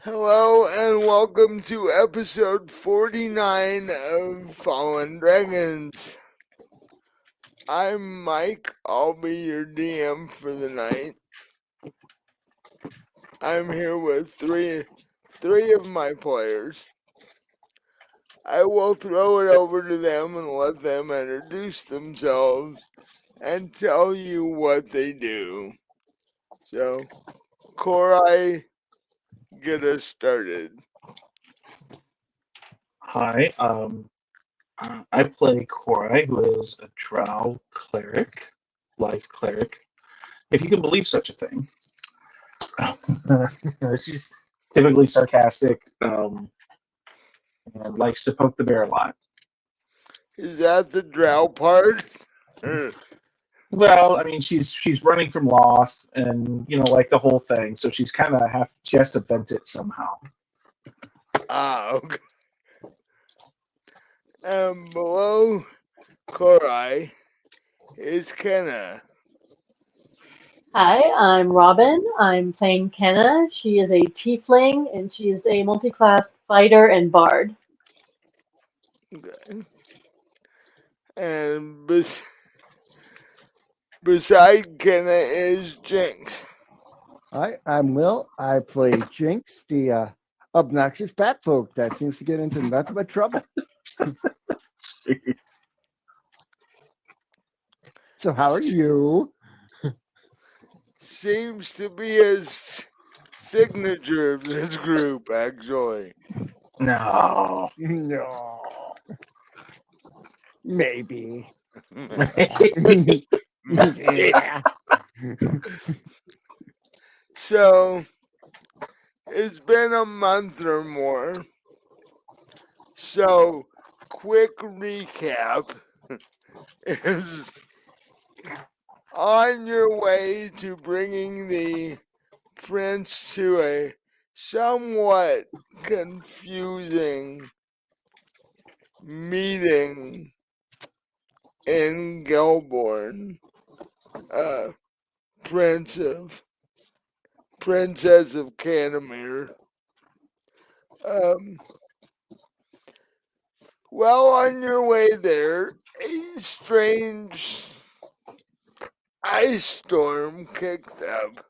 Hello and welcome to episode 49 of Fallen Dragons. I'm Mike, I'll be your DM for the night. I'm here with three of my players. I will throw it over to them and let them introduce themselves and tell you what they do. So, Korai, get us started. Hi, I play Korai, who is a drow cleric, life cleric, if you can believe such a thing. She's typically sarcastic and likes to poke the bear a lot. Is that the drow part? Well, I mean, she's running from Loth, and like the whole thing. So she's kind of she has to vent it somehow. Okay. Below Korai is Kenna. Hi, I'm Robin. I'm playing Kenna. She is a tiefling and she is a multi-class fighter and bard. Okay. And beside Kenna is Jinx. Hi, I'm Will. I play Jinx, the obnoxious bat folk that seems to get into nothing but trouble. Jeez. So how are you? Seems to be his signature of this group, actually. No. No. Maybe. Yeah. So, it's been a month or more. So, quick recap is on your way to bringing the prince to a somewhat confusing meeting in Gelborne, Princess of Canamere. Well, on your way there, a strange ice storm kicked up,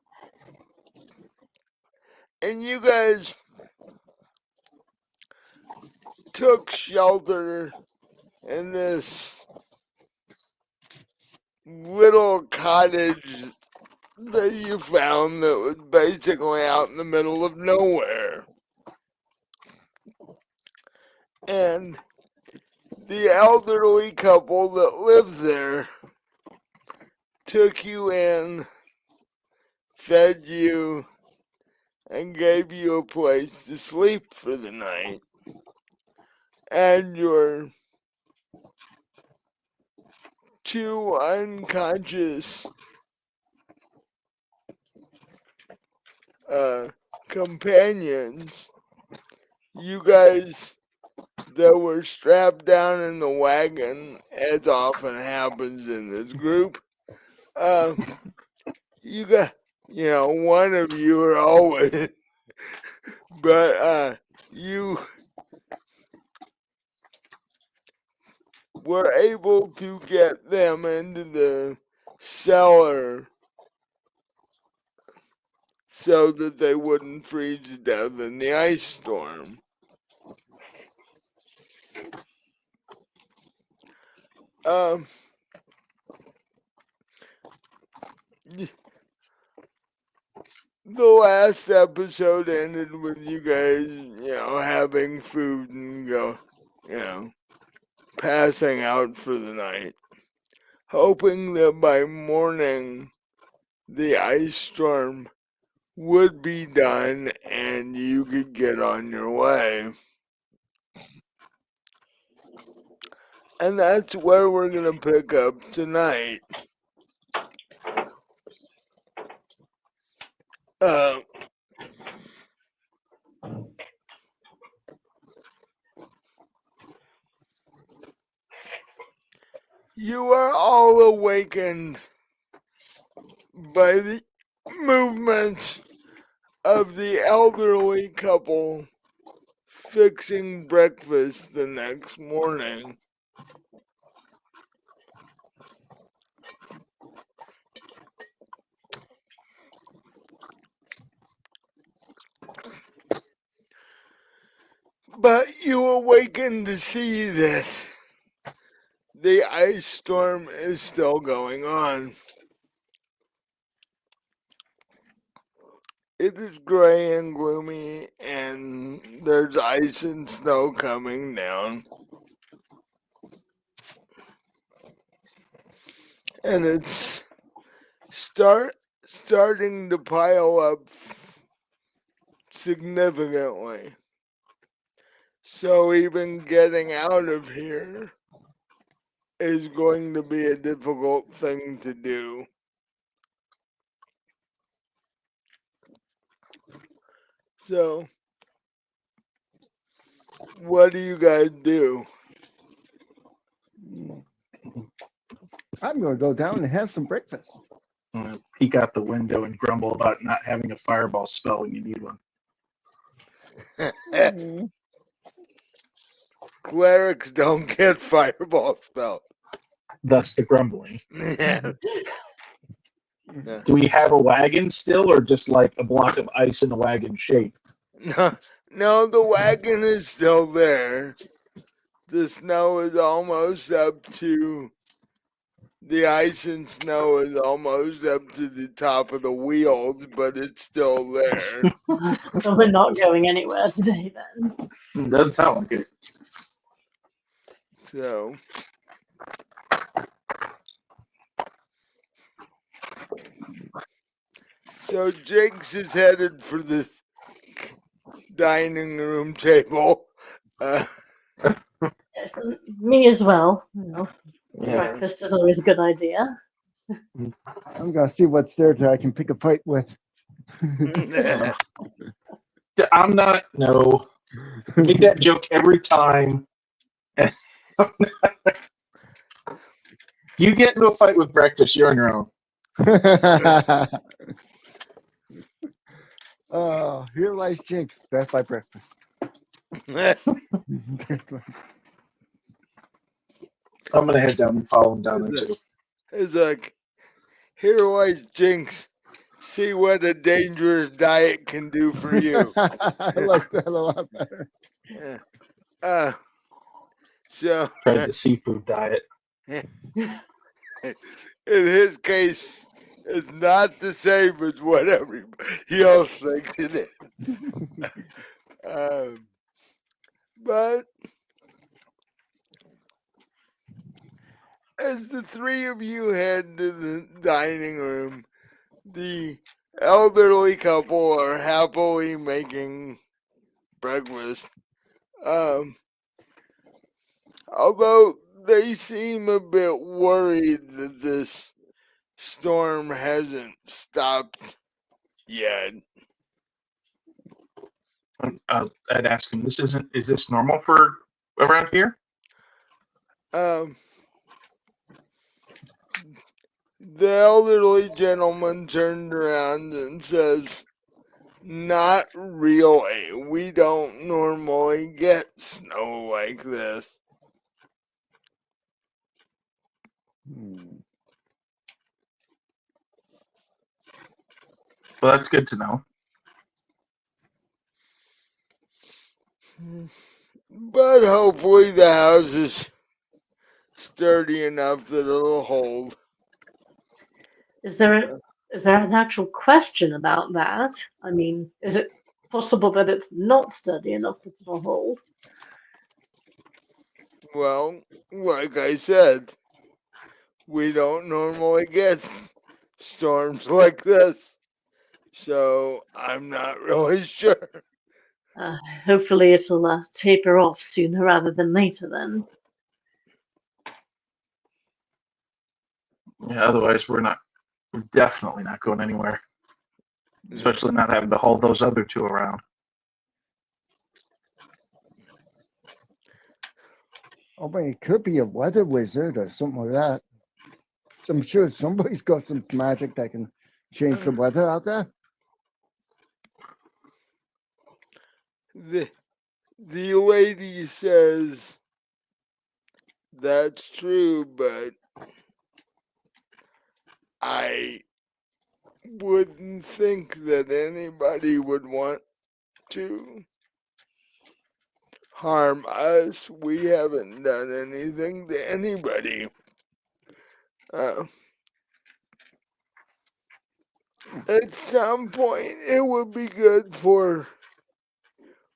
and you guys took shelter in this little cottage that you found that was basically out in the middle of nowhere. And the elderly couple that lived there took you in, fed you, and gave you a place to sleep for the night. And your two unconscious companions, you guys that were strapped down in the wagon, as often happens in this group, you got, one of you are always, but you were able to get them into the cellar so that they wouldn't freeze to death in the ice storm. Um, the last episode ended with you guys, having food and passing out for the night, hoping that by morning the ice storm would be done and you could get on your way. And that's where we're going to pick up tonight. You are all awakened by the movements of the elderly couple fixing breakfast the next morning. But you awaken to see that the ice storm is still going on. It is gray and gloomy, and there's ice and snow coming down. And it's starting to pile up significantly. So even getting out of here is going to be a difficult thing to do. So, what do you guys do? I'm going to go down and have some breakfast. Peek out the window and grumble about not having a fireball spell when you need one. Mm. Clerics don't get fireball spells. Thus the grumbling. Yeah. Do we have a wagon still, or just like a block of ice in a wagon shape? No, the wagon is still there. The snow is almost up to the ice and snow is almost up to the top of the wheels, but it's still there. So we're not going anywhere today then. Doesn't sound like it. So Jinx is headed for the dining room table. Yes, and me as well. You know, Yeah. breakfast is always a good idea. I'm going to see what's there that I can pick a fight with. I'm not. No. Make that joke every time. You get into a fight with breakfast, you're on your own. Oh, here lies Jinx. That's my breakfast. I'm gonna head down and follow him down there too. It's like, here lies Jinx. See what a dangerous diet can do for you. I like that a lot better. Yeah. So Tried the seafood diet. in his case, it's not the same as what everybody else thinks it is. But as the three of you head to the dining room, the elderly couple are happily making breakfast. Although they seem a bit worried that this storm hasn't stopped yet. I'd ask him, is this normal for around here? The elderly gentleman turned around and says, "Not really. We don't normally get snow like this." Well, that's good to know. But hopefully the house is sturdy enough that it'll hold. Is there an actual question about that? I mean, is it possible that it's not sturdy enough that it'll hold? Well, like I said, we don't normally get storms like this, so I'm not really sure. Hopefully it'll taper off sooner rather than later then. Yeah, otherwise we're definitely not going anywhere. Especially not having to haul those other two around. Oh, but it could be a weather wizard or something like that. So I'm sure somebody's got some magic that can change the weather out there. the lady says that's true, but I wouldn't think that anybody would want to harm us. We haven't done anything to anybody. At some point, it would be good for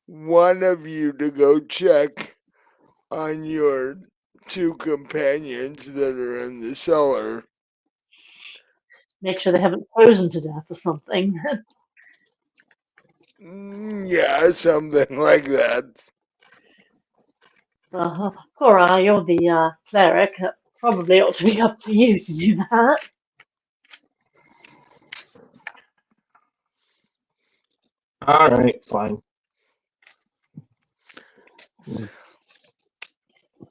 one of you to go check on your two companions that are in the cellar. Make sure they haven't frozen to death or something. Yeah, something like that. Cora, you're the cleric. Probably ought to be up to you to do that. All right, fine.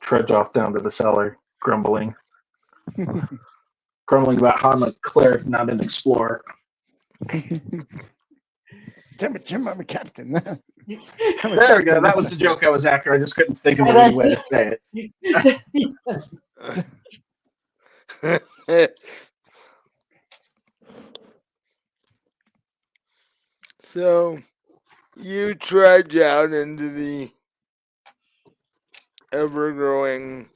Trudge off down to the cellar, grumbling about how I'm a cleric, not an explorer. Tim, I'm a captain. There we go. That was the joke I was after. I just couldn't think of Oh, any that's way to say it. So you trudge out into the ever-growing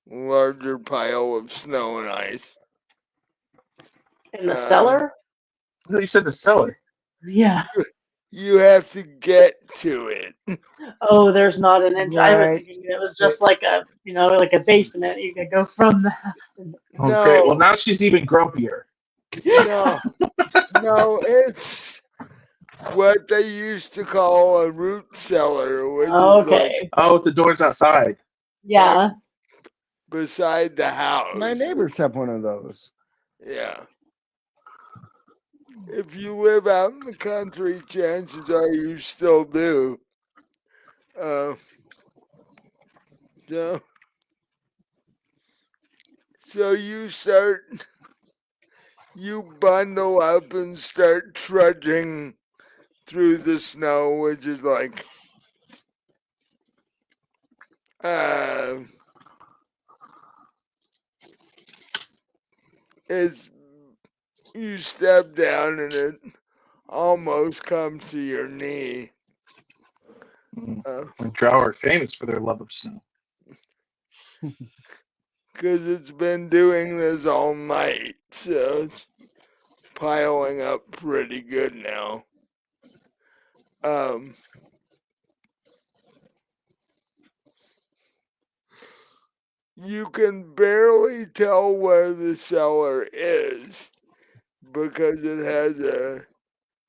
larger pile of snow and ice. In the cellar? You said the cellar. Yeah. You have to get to it. Oh, there's not an entrance. I was Right. thinking it was just like a, like a basement. You could go from the house. Oh, No. great. Well, now she's even grumpier. No, it's what they used to call a root cellar, which is like Okay. Oh, the door's outside. Yeah. beside the house. My neighbors have one of those. Yeah. If you live out in the country, chances are you still do. So you bundle up and start trudging through the snow, which is like, it's, you step down and it almost comes to your knee. And Drow are famous for their love of snow. Because it's been doing this all night, so it's piling up pretty good now. You can barely tell where the cellar is because it has a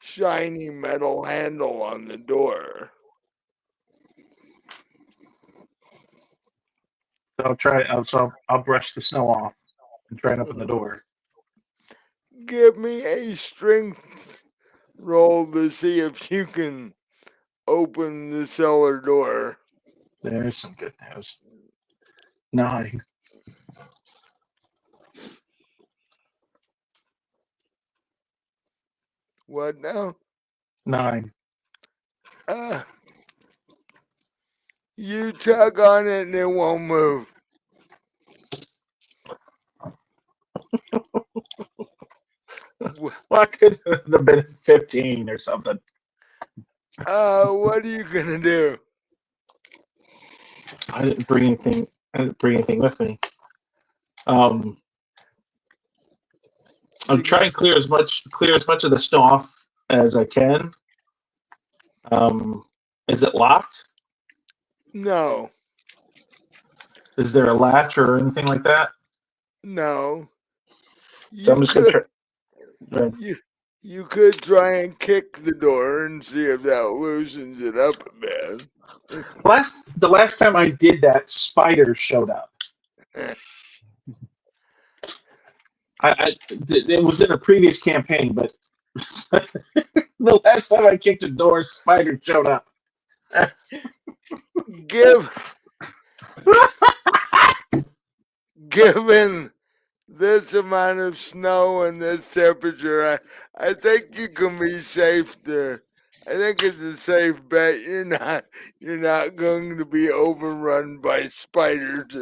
shiny metal handle on the door. So I'll brush the snow off and try and open the door. Give me a strength roll to see if you can open the cellar door. There's some good news. 9. What now? 9. You tug on it and it won't move. Well, I could have been 15 or something. What are you gonna do? I didn't bring anything with me. I'm trying to clear as much of the snow off as I can. Is it locked? No. Is there a latch or anything like that? No. So I'm just gonna try. Right. You could try and kick the door and see if that loosens it up a bit. The last time I did that, spiders showed up. It was in a previous campaign, but the last time I kicked a door, spiders showed up. Given this amount of snow and this temperature, I think you can be safe to I think it's a safe bet. You're not going to be overrun by spiders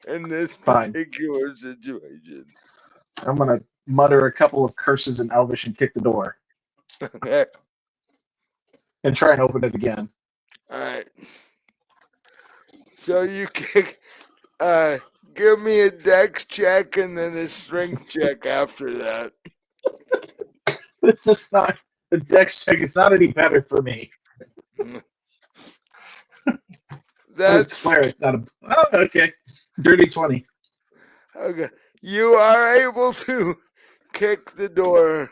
in this Fine. particular situation. I'm gonna mutter a couple of curses in Elvish and kick the door Okay. and try and open it again. All right. So you kick. Give me a dex check and then a strength check after that. This is not the dex check. It's not any better for me. That's Cleric, not a. Oh, okay. Dirty 20. okay. You are able to kick the door,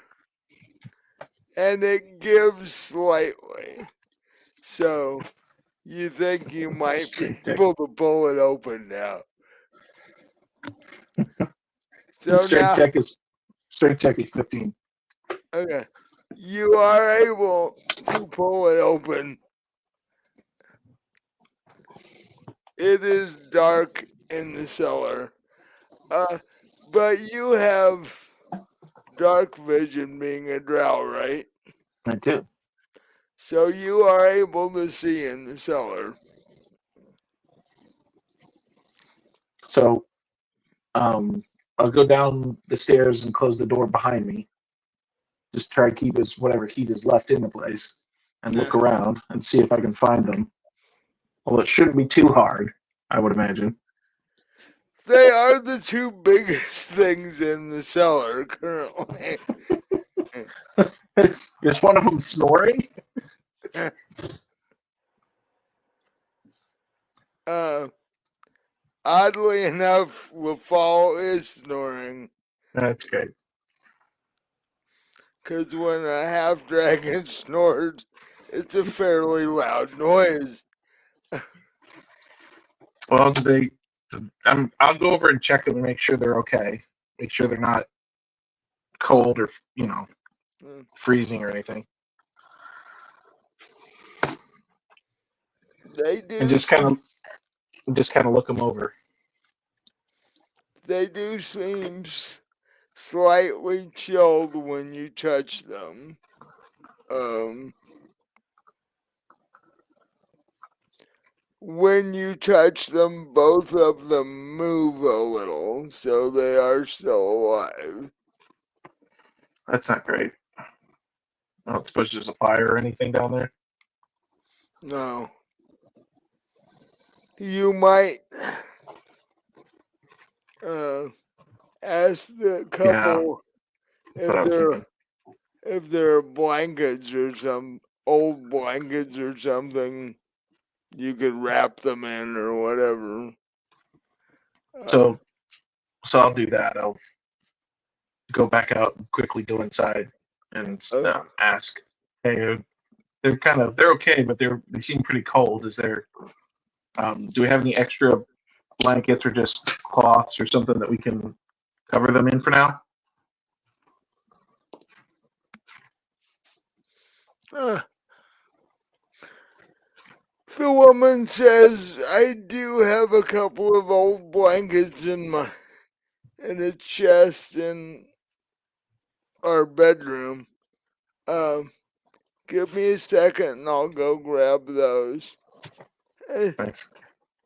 and it gives slightly. So you think you might be able to pull it open now. So now, Strength check is 15. okay, you are able to pull it open. It is dark in the cellar, but you have dark vision being a drow, right? I do. So you are able to see in the cellar. So I'll go down the stairs and close the door behind me. Just try to keep whatever heat is left in the place and look around and see if I can find them. Well, it shouldn't be too hard, I would imagine. They are the two biggest things in the cellar currently. Is one of them snoring? Oddly enough, LaFall is snoring. That's great. Because when a half dragon snores, it's a fairly loud noise. Well, I'll go over and check them and make sure they're okay. Make sure they're not cold or freezing or anything. They do. And just kind of look them over. They do seem slightly chilled when you touch them. When you touch them, both of them move a little, so they are still alive. That's not great. I don't suppose there's a fire or anything down there. No. You might ask the couple That's what I was thinking. if there are blankets or some old blankets or something you could wrap them in or whatever. So I'll do that. I'll go back out and quickly go inside and ask. Hey, they're okay, but they seem pretty cold. Is there? Do we have any extra blankets or just cloths or something that we can cover them in for now? The woman says, I do have a couple of old blankets in a chest in our bedroom. Give me a second and I'll go grab those. Thanks.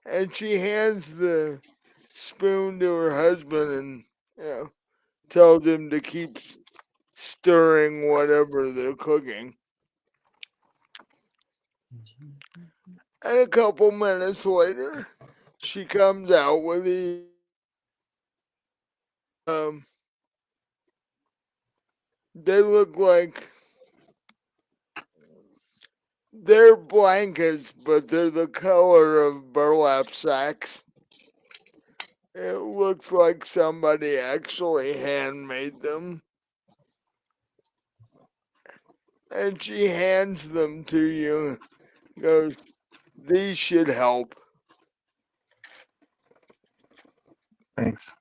And she hands the spoon to her husband and tells him to keep stirring whatever they're cooking. And a couple minutes later, she comes out with they look like they're blankets, but they're the color of burlap sacks. It looks like somebody actually handmade them. And she hands them to you. Goes, these should help. Thanks.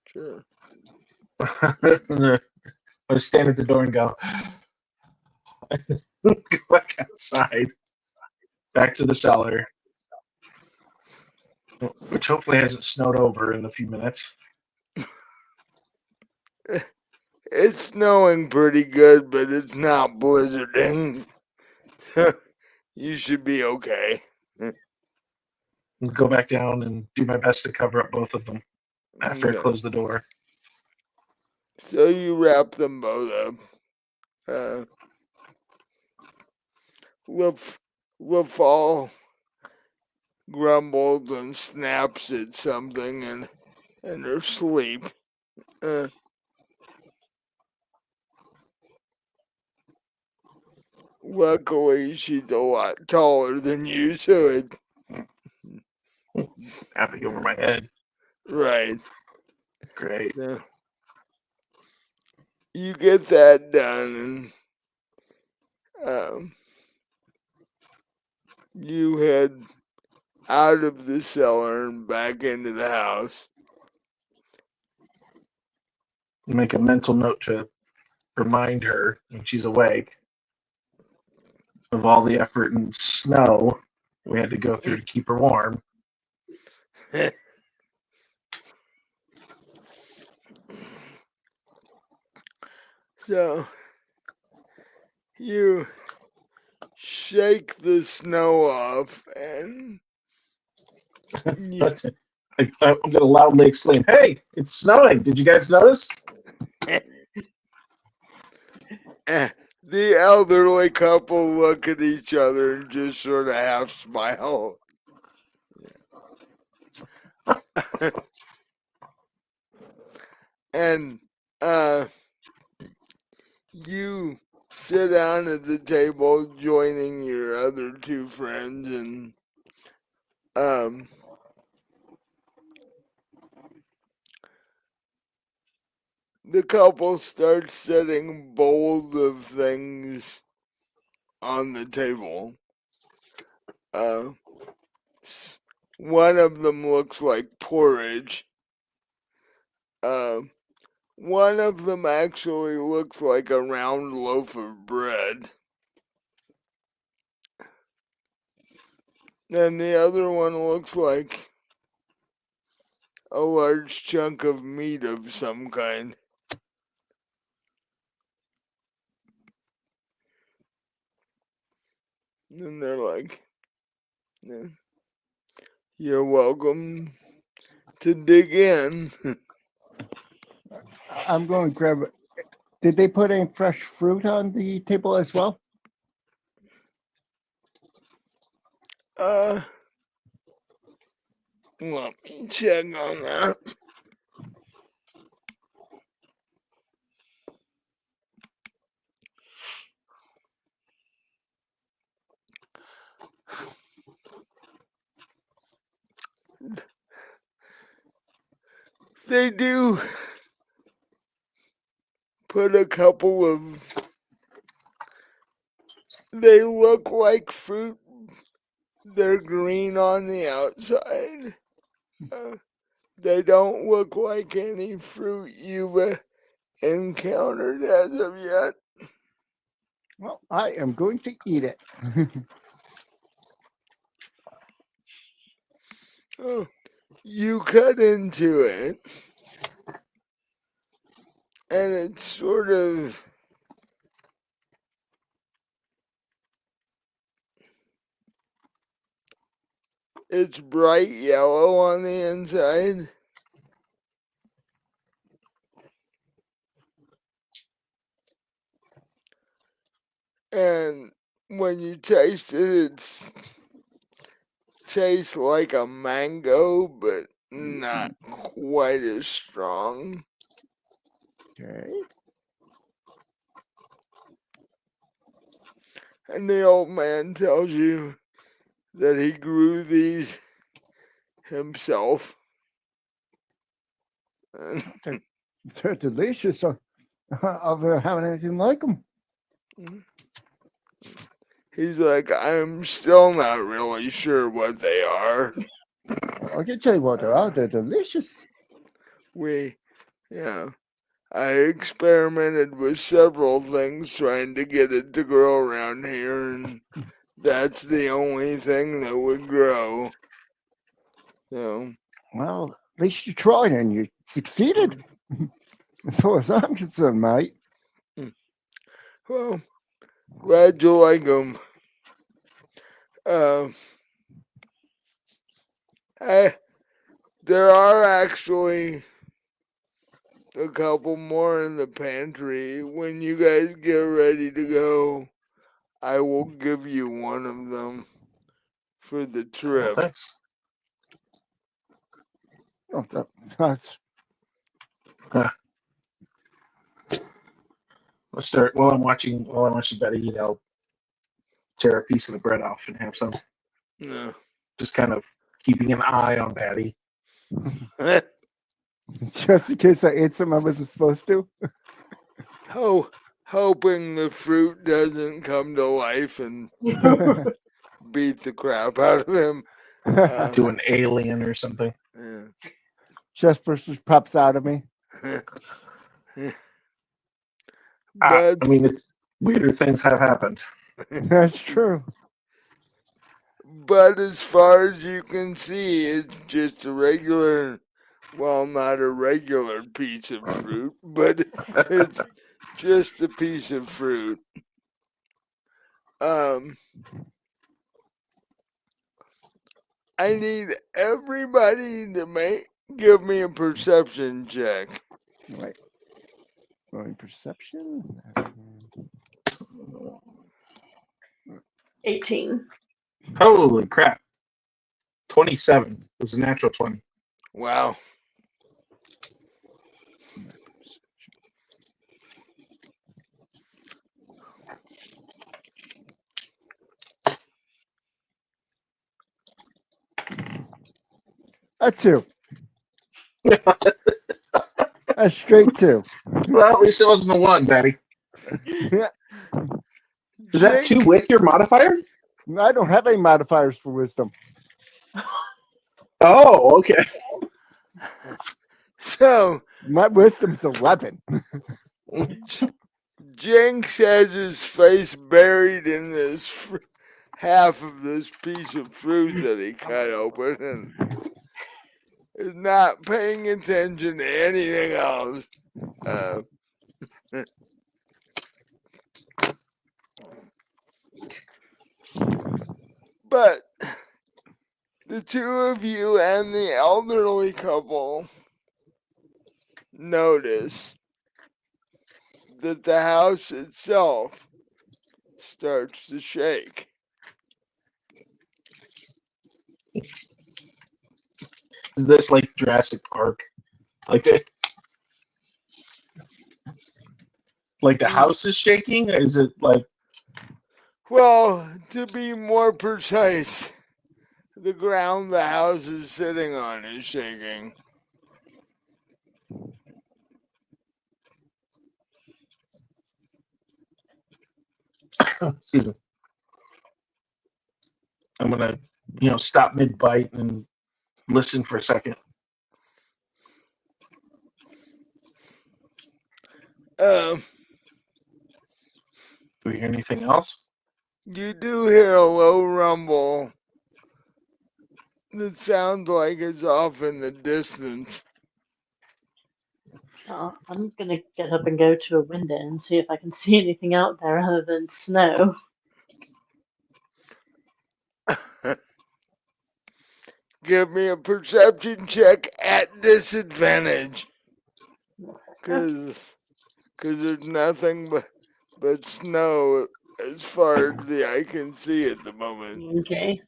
Sure. I stand at the door and go back outside, back to the cellar, which hopefully hasn't snowed over in a few minutes. It's snowing pretty good, but it's not blizzarding. You should be okay. I'll go back down and do my best to cover up both of them after I Okay. close the door. So you wrap them both up. LaFall grumbles and snaps at something in her sleep. Luckily, she's a lot taller than you, so it Snapping over my head. right. Great. You get that done, and you head out of the cellar and back into the house. Make a mental note to remind her when she's awake of all the effort and snow we had to go through to keep her warm. So you shake the snow off and That's it. I'm going to loudly exclaim, "Hey, it's snowing. Did you guys notice?" the elderly couple look at each other and just sort of half smile. And you sit down at the table joining your other two friends, and the couple starts setting bowls of things on the table. One of them looks like porridge. One of them actually looks like a round loaf of bread. And the other one looks like a large chunk of meat of some kind. And they're like, "You're welcome to dig in." I'm going to grab it. Did they put any fresh fruit on the table as well? Let me check on that. They do put a couple of, they look like fruit. They're green on the outside. They don't look like any fruit you've encountered as of yet. Well, I am going to eat it. Oh, you cut into it, and it's sort of, it's bright yellow on the inside. And when you taste it, it tastes like a mango, but not quite as strong. Okay. And the old man tells you that he grew these himself. They're delicious. I've never had anything like them. He's like, "I'm still not really sure what they are. I can tell you what they are. They're delicious. I experimented with several things trying to get it to grow around here, and that's the only thing that would grow. So, Well, at least you tried and you succeeded. As far as I'm concerned, mate. Well, glad you like them. There are actually a couple more in the pantry. When you guys get ready to go, I will give you one of them for the Oh, trip. thanks. Oh, that's I'll start while I'm watching Betty eat. I'll tear a piece of the bread off and have some. Yeah. Just kind of keeping an eye on Patty. just in case I ate something I wasn't supposed to. Hoping the fruit doesn't come to life and beat the crap out of him. To an alien or something. Yeah. Chest burster pops out of me. But I mean, it's weirder things have happened. That's true. but as far as you can see, it's just a regular, well, not a regular piece of fruit, but it's just a piece of fruit. I need everybody to give me a perception check. Right. Rolling perception. 18. Holy crap! 27 was a natural 20. Wow. A 2. A straight 2. Well, at least it wasn't a 1, Betty. Is that 2 Jake, with your modifier? I don't have any modifiers for wisdom. Oh, okay. so My wisdom's 11. Jinx has his face buried in this half of this piece of fruit that he cut open and is not paying attention to anything else. But the two of you and the elderly couple notice that the house itself starts to shake. Is this like Jurassic Park? Like the house is shaking, or is it like? Well, to be more precise, the ground the house is sitting on is shaking. Excuse me. I'm gonna, stop mid bite and listen for a second. Um, Do we hear anything else? you do hear a low rumble that sounds like it's off in the distance. I'm gonna get up and go to a window and see if I can see anything out there other than snow. Give me a perception check at disadvantage. Because there's nothing but snow as far as the eye can see at the moment. Okay.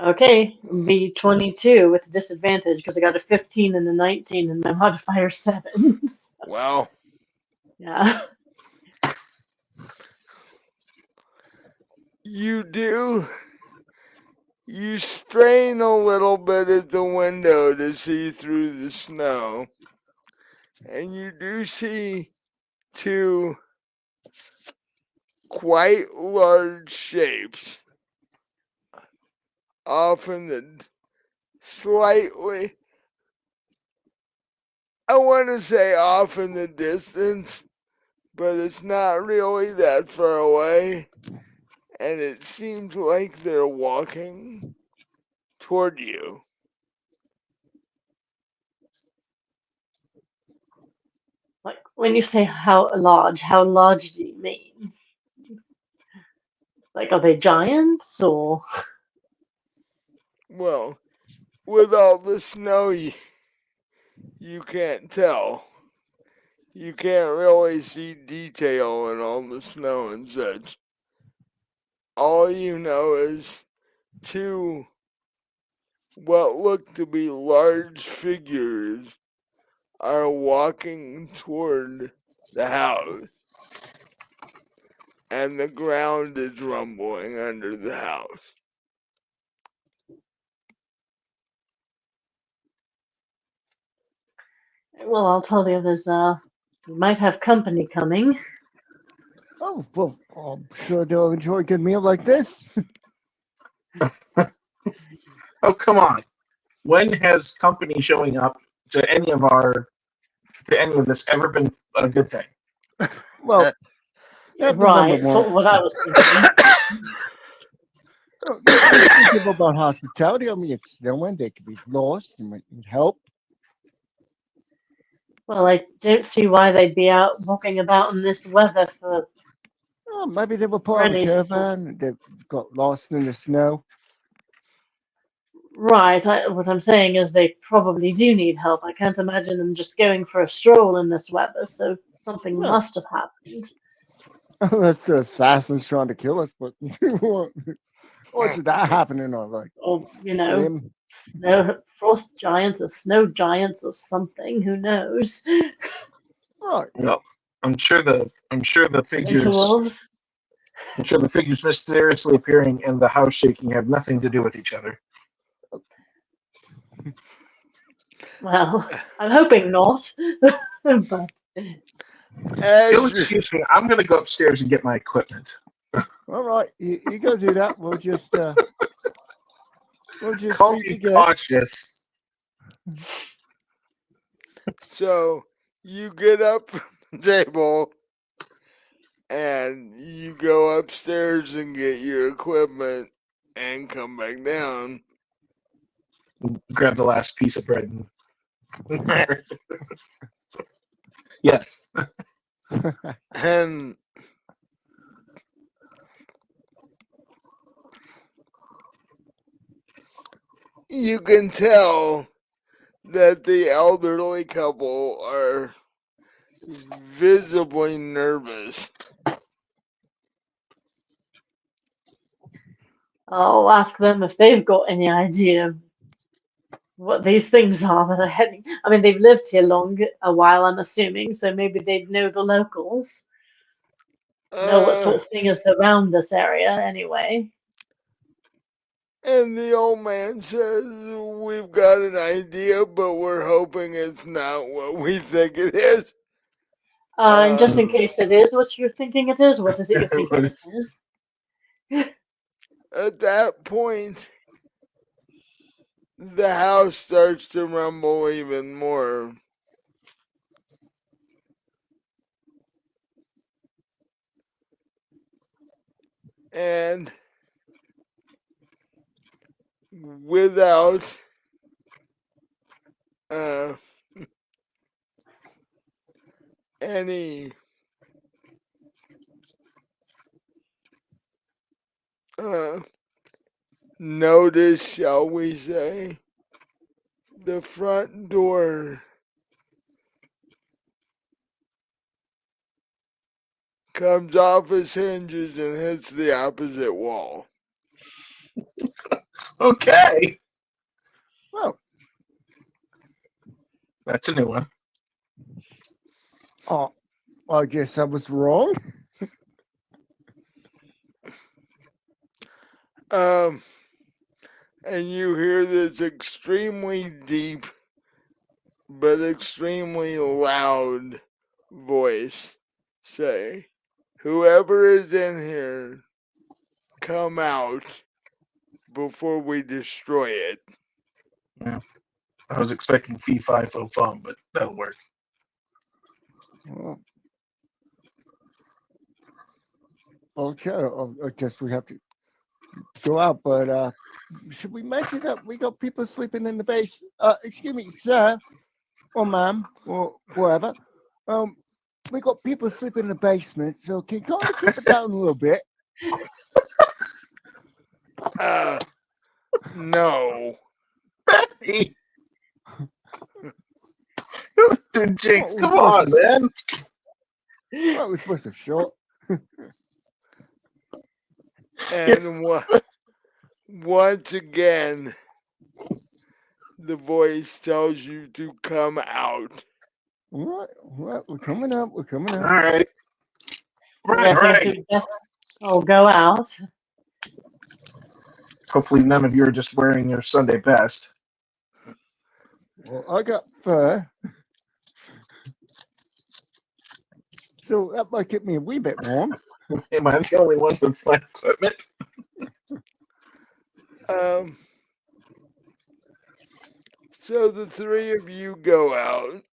Okay, it'll be 22 with a disadvantage because I got a 15 and a 19 and my modifier 7. Wow. Yeah. You strain a little bit at the window to see through the snow, and you do see two quite large shapes off in the slightly, I want to say off in the distance, but it's not really that far away, and it seems like they're walking toward you. when you say how large do you mean? Like, are they giants or? Well, with all the snow, you can't tell. You can't really see detail in all the snow and such. All you know is two what look to be large figures are walking toward the house, and the ground is rumbling under the house. Well, I'll tell the others. We might have company coming. Oh, well, I'm sure they'll enjoy a good meal like this. Oh, come on. When has company showing up to any of this ever been a good thing? Well, that's the number Right, one. so what I was thinking. Just think about hospitality. I mean, it's snowing. They could be lost and might need help. Well, I don't see why they'd be out walking about in this weather Oh, maybe they were for part of a any sort. caravan. And they got lost in the snow. Right, what I'm saying is they probably do need help. I can't imagine them just going for a stroll in this weather, so something Well, must have happened. unless the assassins trying to kill us, but what's that happening? Or like Or, swim? frost giants or snow giants or something, who knows? Right. Well, I'm sure the Winter figures wolves? mysteriously appearing and the house shaking have nothing to do with each other. Well, I'm hoping not, but You'll As you're, excuse me. I'm going to go upstairs and get my equipment. All right. You go do that. We'll just Call leave me the guests. cautious. so you get up from the table and you go upstairs and get your equipment and come back down. Grab the last piece of bread. Yes. And you can tell that the elderly couple are visibly nervous. I'll ask them if they've got any idea of what these things are that are heading. I mean, they've lived here a while, I'm assuming, so maybe they'd know the locals, know what Uh, sort of thing is around this area anyway. and the old man says, "We've got an idea, but we're hoping it's not what we think it is." And just in case it is what you're thinking it is, what is it you're thinking it It's- is? At that point, the house starts to rumble even more. And without uh, any uh, notice, shall we say, the front door comes off its hinges and hits the opposite wall. okay. Well, That's a new one. oh, I guess I was wrong. Um, and you hear this extremely deep but extremely loud voice say, "Whoever is in here, come out before we destroy it." Yeah. I was expecting fee fi fo fum, but that'll work. Well, okay. I guess we have to go out, but should we mention that we got people sleeping in the base? Excuse me, sir, or ma'am, or whoever. Um, we got people sleeping in the basement, so can you kind of keep it down a little bit? No. Hey, dude, Jinx, What come was on, man. What was supposed to short? And once again, the voice tells you to come out. What? We're coming up. We're coming All up. right. I Right, guess right. we just all go out. Hopefully, none of you are just wearing your Sunday best. Well, I got fur, so that might keep me a wee bit warm. Am I the only one with flight equipment? So the three of you go out.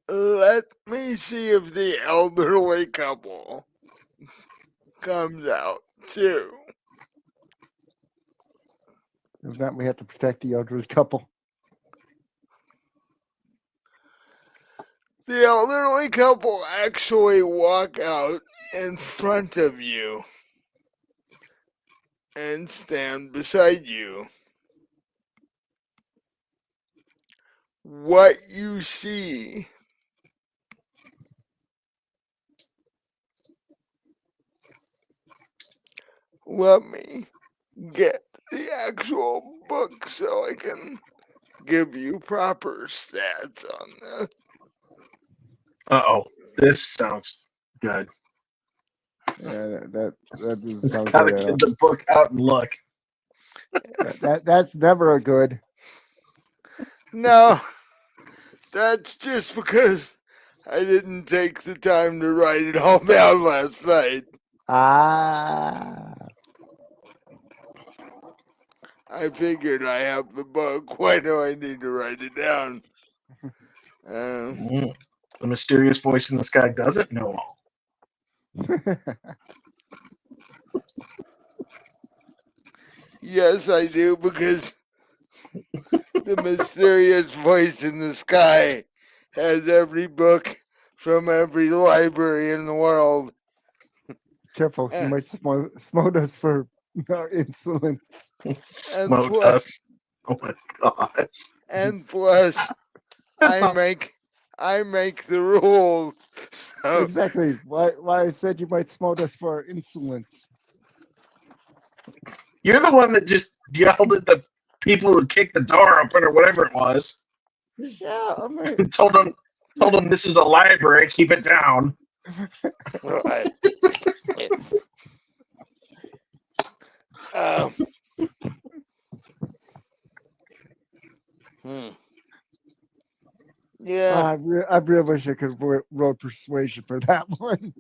Let me see if the elderly couple comes out too. If not, we have to protect the elderly couple. The elderly couple actually walk out in front of you and stand beside you. What you see let me get the actual book so I can give you proper stats on this. Uh-oh. This sounds good. Yeah, that doesn't It's sound gotta good at all. get the book out and look. That's never a good. No, that's just because I didn't take the time to write it all down last night. Ah, I figured I have the book. Why do I need to write it down? The mysterious voice in the sky doesn't know all. Yes, I do, because the mysterious voice in the sky has every book from every library in the world. careful, he Eh, might smote us for our insolence. And Smote plus, us. Oh my god. and plus, That's I awesome. make the rules. So Exactly. Why I said you might smote us for our insolence. You're the one that just yelled at the people who kicked the door open or whatever it was. Yeah, I mean, And told them this is a library, keep it down. right. Um, hmm. Yeah. I really wish I could roll persuasion for that one.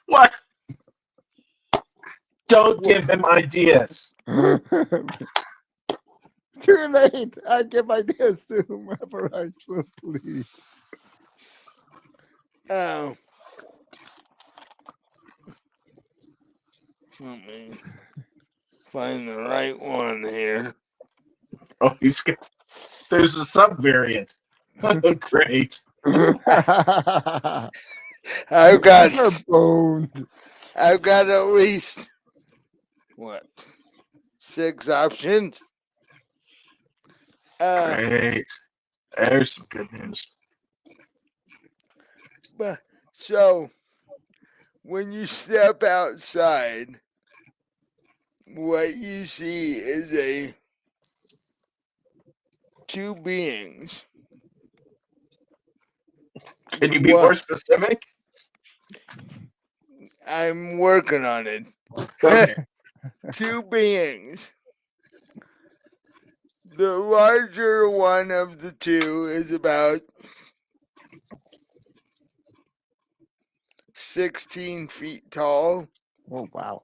What? Don't give him ideas. Too late. I give ideas to whomever I so please. Let me find the right one here. Oh, there's a subvariant. Oh, great. I've got We're boned. at least what 6 options. Great. There's some good news. But so when you step outside, what you see is two beings. Can you be One, more specific? I'm working on it. Okay. Two beings. The larger one of the two is about 16 feet tall. Oh wow.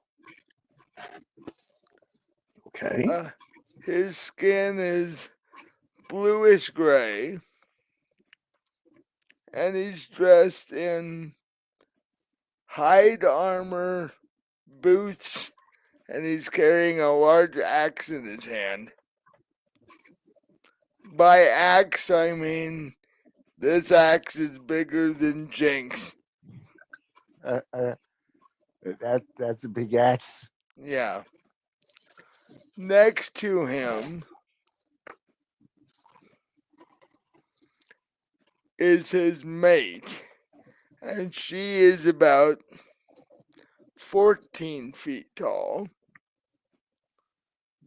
Okay. His skin is bluish gray, and he's dressed in hide armor, boots, and he's carrying a large axe in his hand. by axe, I mean this axe is bigger than Jinx. That's a big axe. Yeah. Next to him is his mate, and she is about 14 feet tall,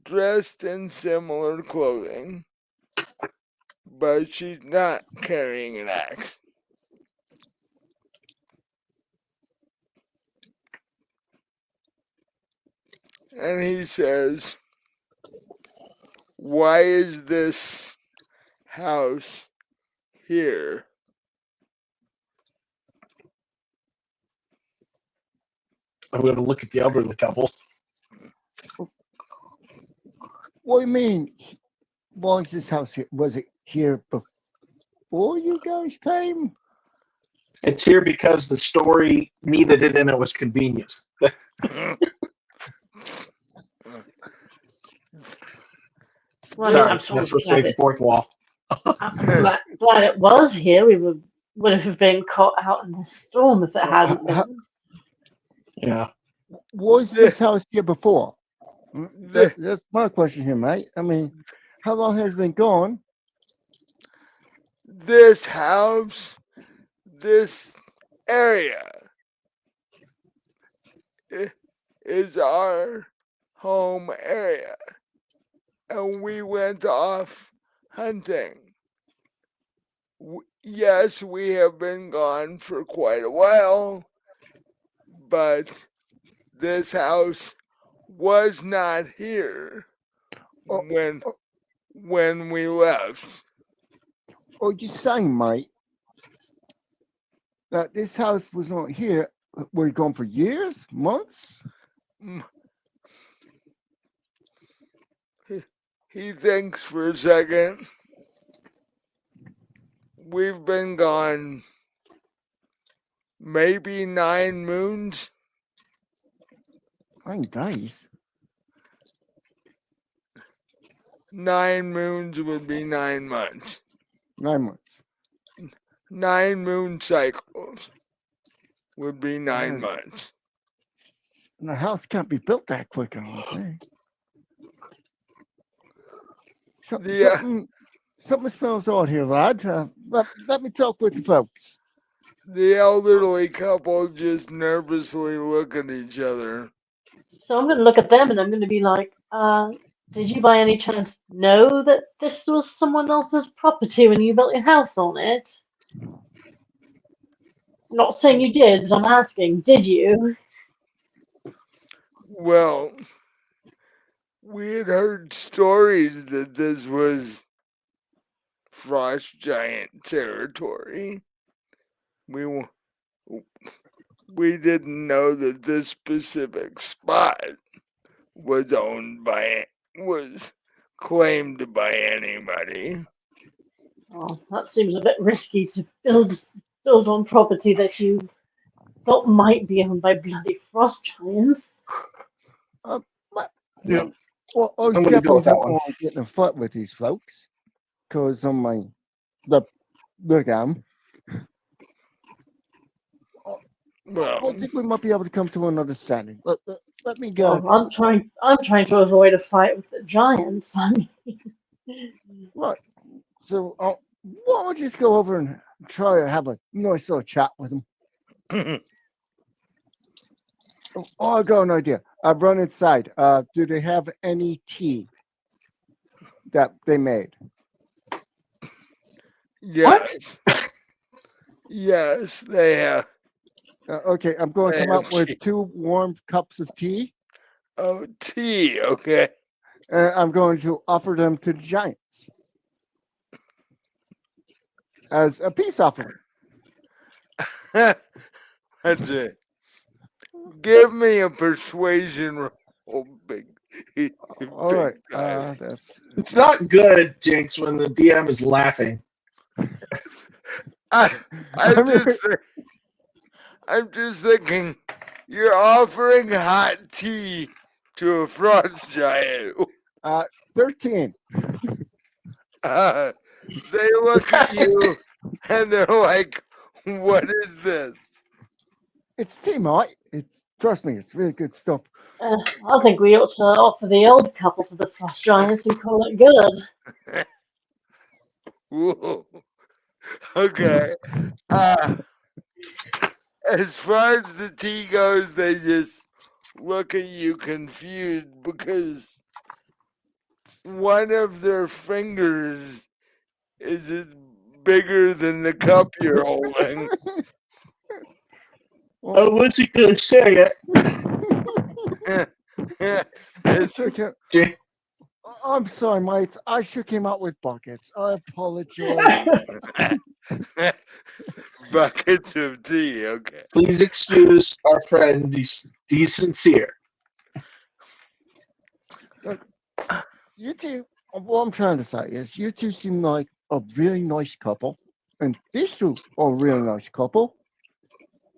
dressed in similar clothing, but she's not carrying an axe. And he says, "Why is this house here?" I'm going to look at the elderly couple. What do you mean? Why is this house here? Was it here before you guys came? It's here because the story needed it and it was convenient. Well, Sorry, I'm that's sort of supposed to glad break the it, fourth wall. I'm glad it was here. We would have been caught out in the storm if it hadn't been. Yeah. Was this house here before? The- That's my question here, mate. I mean, how long has it been gone? This house, this area is our home area, and we went off hunting. Yes, we have been gone for quite a while, but this house was not here Oh, when we left. Oh, you saying, mate, that this house was not here? Were you gone for years, months? Mm. He thinks for a second. We've been gone maybe 9 moons. 9 days. 9 moons would be 9 months. 9 months. 9 moon cycles would be 9 Right. months. And the house can't be built that quick, I don't think. The, Something smells odd here, lad. Let me talk with the folks. the elderly couple just nervously look at each other. So I'm going to look at them and I'm going to be like, did you by any chance know that this was someone else's property when you built your house on it? Not saying you did, but I'm asking, did you? Well, we had heard stories that this was frost giant territory. We didn't know that this specific spot was claimed by anybody. Oh, that seems a bit risky to build on property that you thought might be owned by bloody frost giants. Yeah. Well, I I'm gonna go definitely with that don't one. want to get in a fight with these folks. Because on my look at them. Well, I think we might be able to come to an understanding. Let me go. Well, I'm trying to avoid a fight with the giants. I mean, Right. So why don't we just go over and try to have a nice little chat with them? Oh, I got an idea. I've run inside. Do they have any tea that they made? yes. Yes, they have. Okay, I'm going to They come have up with tea. 2 warm cups of tea, Oh, tea, okay. and I'm going to offer them to the giants as a peace offering. That's it. Give me a persuasion roll, big All right, time. that's It's not good, Jinx, when the DM is laughing. I'm I mean, just thinking, you're offering hot tea to a frost giant. 13. They look at you and they're like, "What is this?" It's tea, mate. Trust me, it's really good stuff. I think we ought to offer the old couple to the frost giants who call it good. Whoa. Okay. Uh, as far as the tea goes, they just look at you confused because one of their fingers is bigger than the cup you're holding. I wasn't gonna say I It's sure can. it. I'm sorry, mates. I sure came out with buckets. I apologize. buckets of tea. Okay. Please excuse our friend. He's sincere. Look, you two. What I'm trying to say is, you two seem like a really nice couple, and these two are a really nice couple.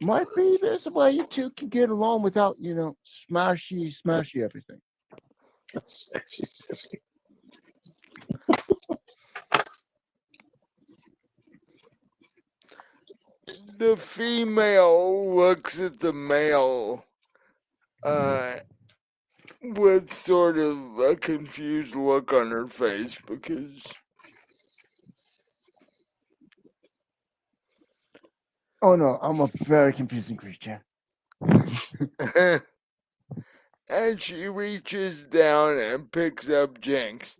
Might be there's a way you two can get along without, smashy everything. The female looks at the male uh, with sort of a confused look on her face because Oh no, I'm a very confusing creature. and she reaches down and picks up Jinx.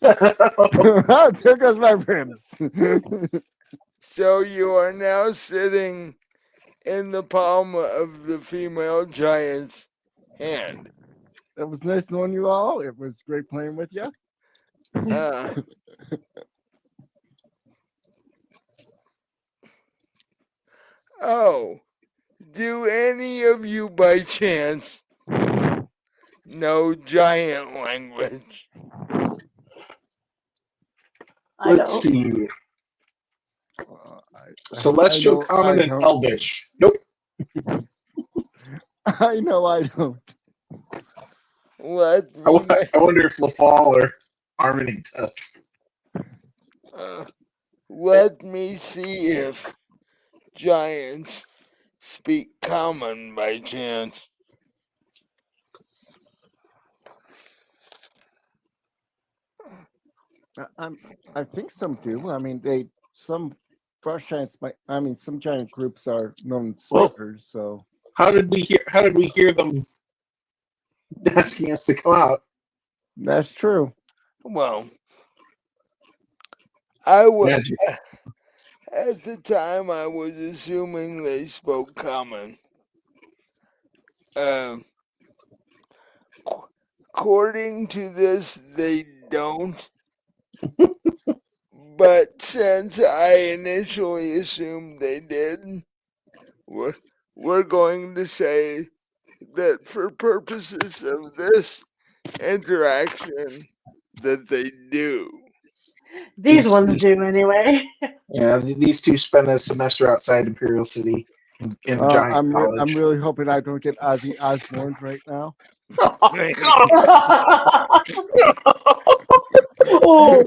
There goes my ribs. So you are now sitting in the palm of the female giant's hand. It was nice knowing you all. It was great playing with you. Uh, oh, do any of you by chance know giant language? I Let's don't. see. I Celestial, know I Common, and don't. Elvish. Nope. I know I don't. Let I, me I wonder if LaFall or Harmony does. uh, let me see if giants speak common by chance. I'm. I think some do. I mean, some frost giants might. I mean, some giant groups are known Well, speakers. So how did we hear them asking us to come out? that's true. Well, I was Magic. at the time I was assuming they spoke common. Um, according to this, they don't. But since I initially assumed they did, we're, we're going to say that for purposes of this interaction, that they do. These ones do anyway. Yeah, these two spend a semester outside Imperial City in Giant I'm College. really hoping I don't get Ozzy Osbourne right now. Oh,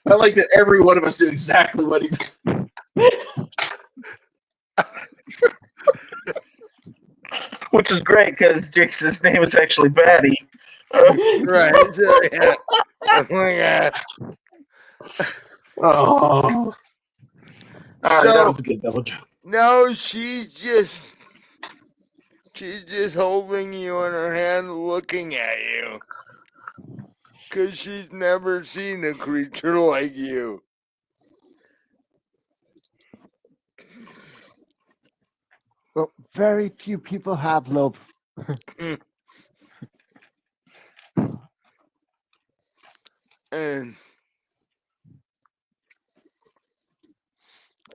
I like that every one of us knew exactly what he. Which is great because Jake's name is actually Batty. Right, so yeah. Oh my god. Oh, all right, that So, was a good double jump. no, she's just holding you in her hand looking at you. Because she's never seen a creature like you. Well, very few people have love. And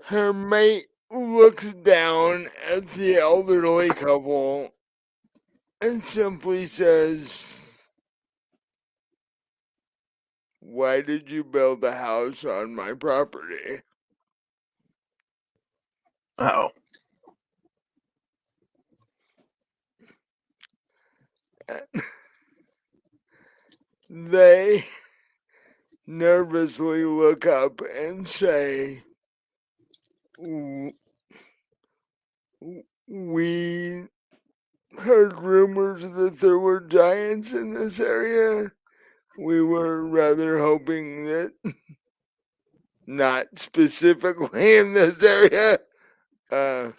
her mate looks down at the elderly couple and simply says, "Why did you build a house on my property?" Oh, they nervously look up and say, "We heard rumors that there were giants in this area. We were rather hoping that not specifically in this area." Uh,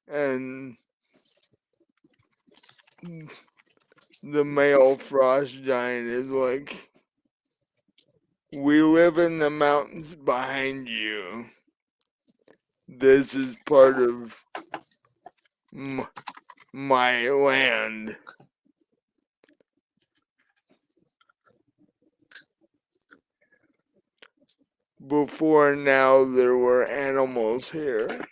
and the male frost giant is like, "We live in the mountains behind you. This is part of my land. Before now, there were animals here.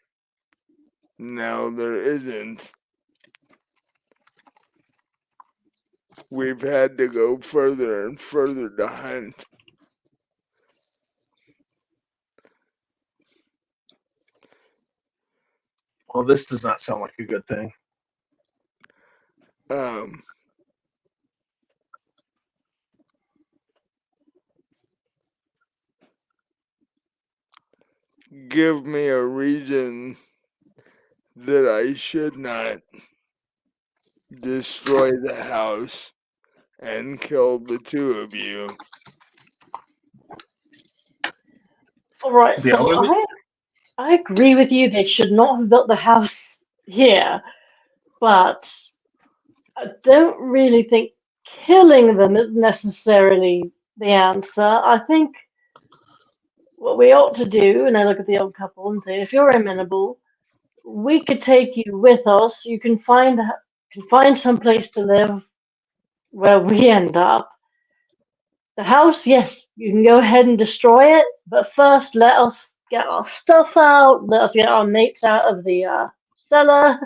Now there isn't. We've had to go further and further to hunt." Well, this does not sound like a good thing. Um, give me a reason that I should not destroy the house and kill the two of you. All right, The so elderly? I agree with you. They should not have built the house here, but I don't really think killing them is necessarily the answer. I think what we ought to do, and I look at the old couple and say, if you're amenable, we could take you with us. You can find some place to live where we end up. The house, yes, you can go ahead and destroy it, but first let us get our stuff out. Let us get our mates out of the cellar.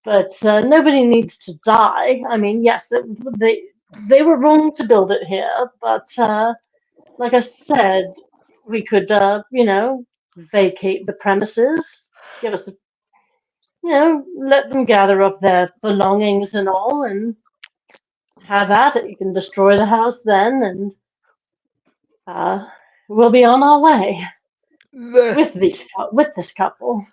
But nobody needs to die. I mean, yes, they were wrong to build it here, but like I said, we could, vacate the premises, give us, let them gather up their belongings and all, and have at it. You can destroy the house then, and we'll be on our way The, with this couple.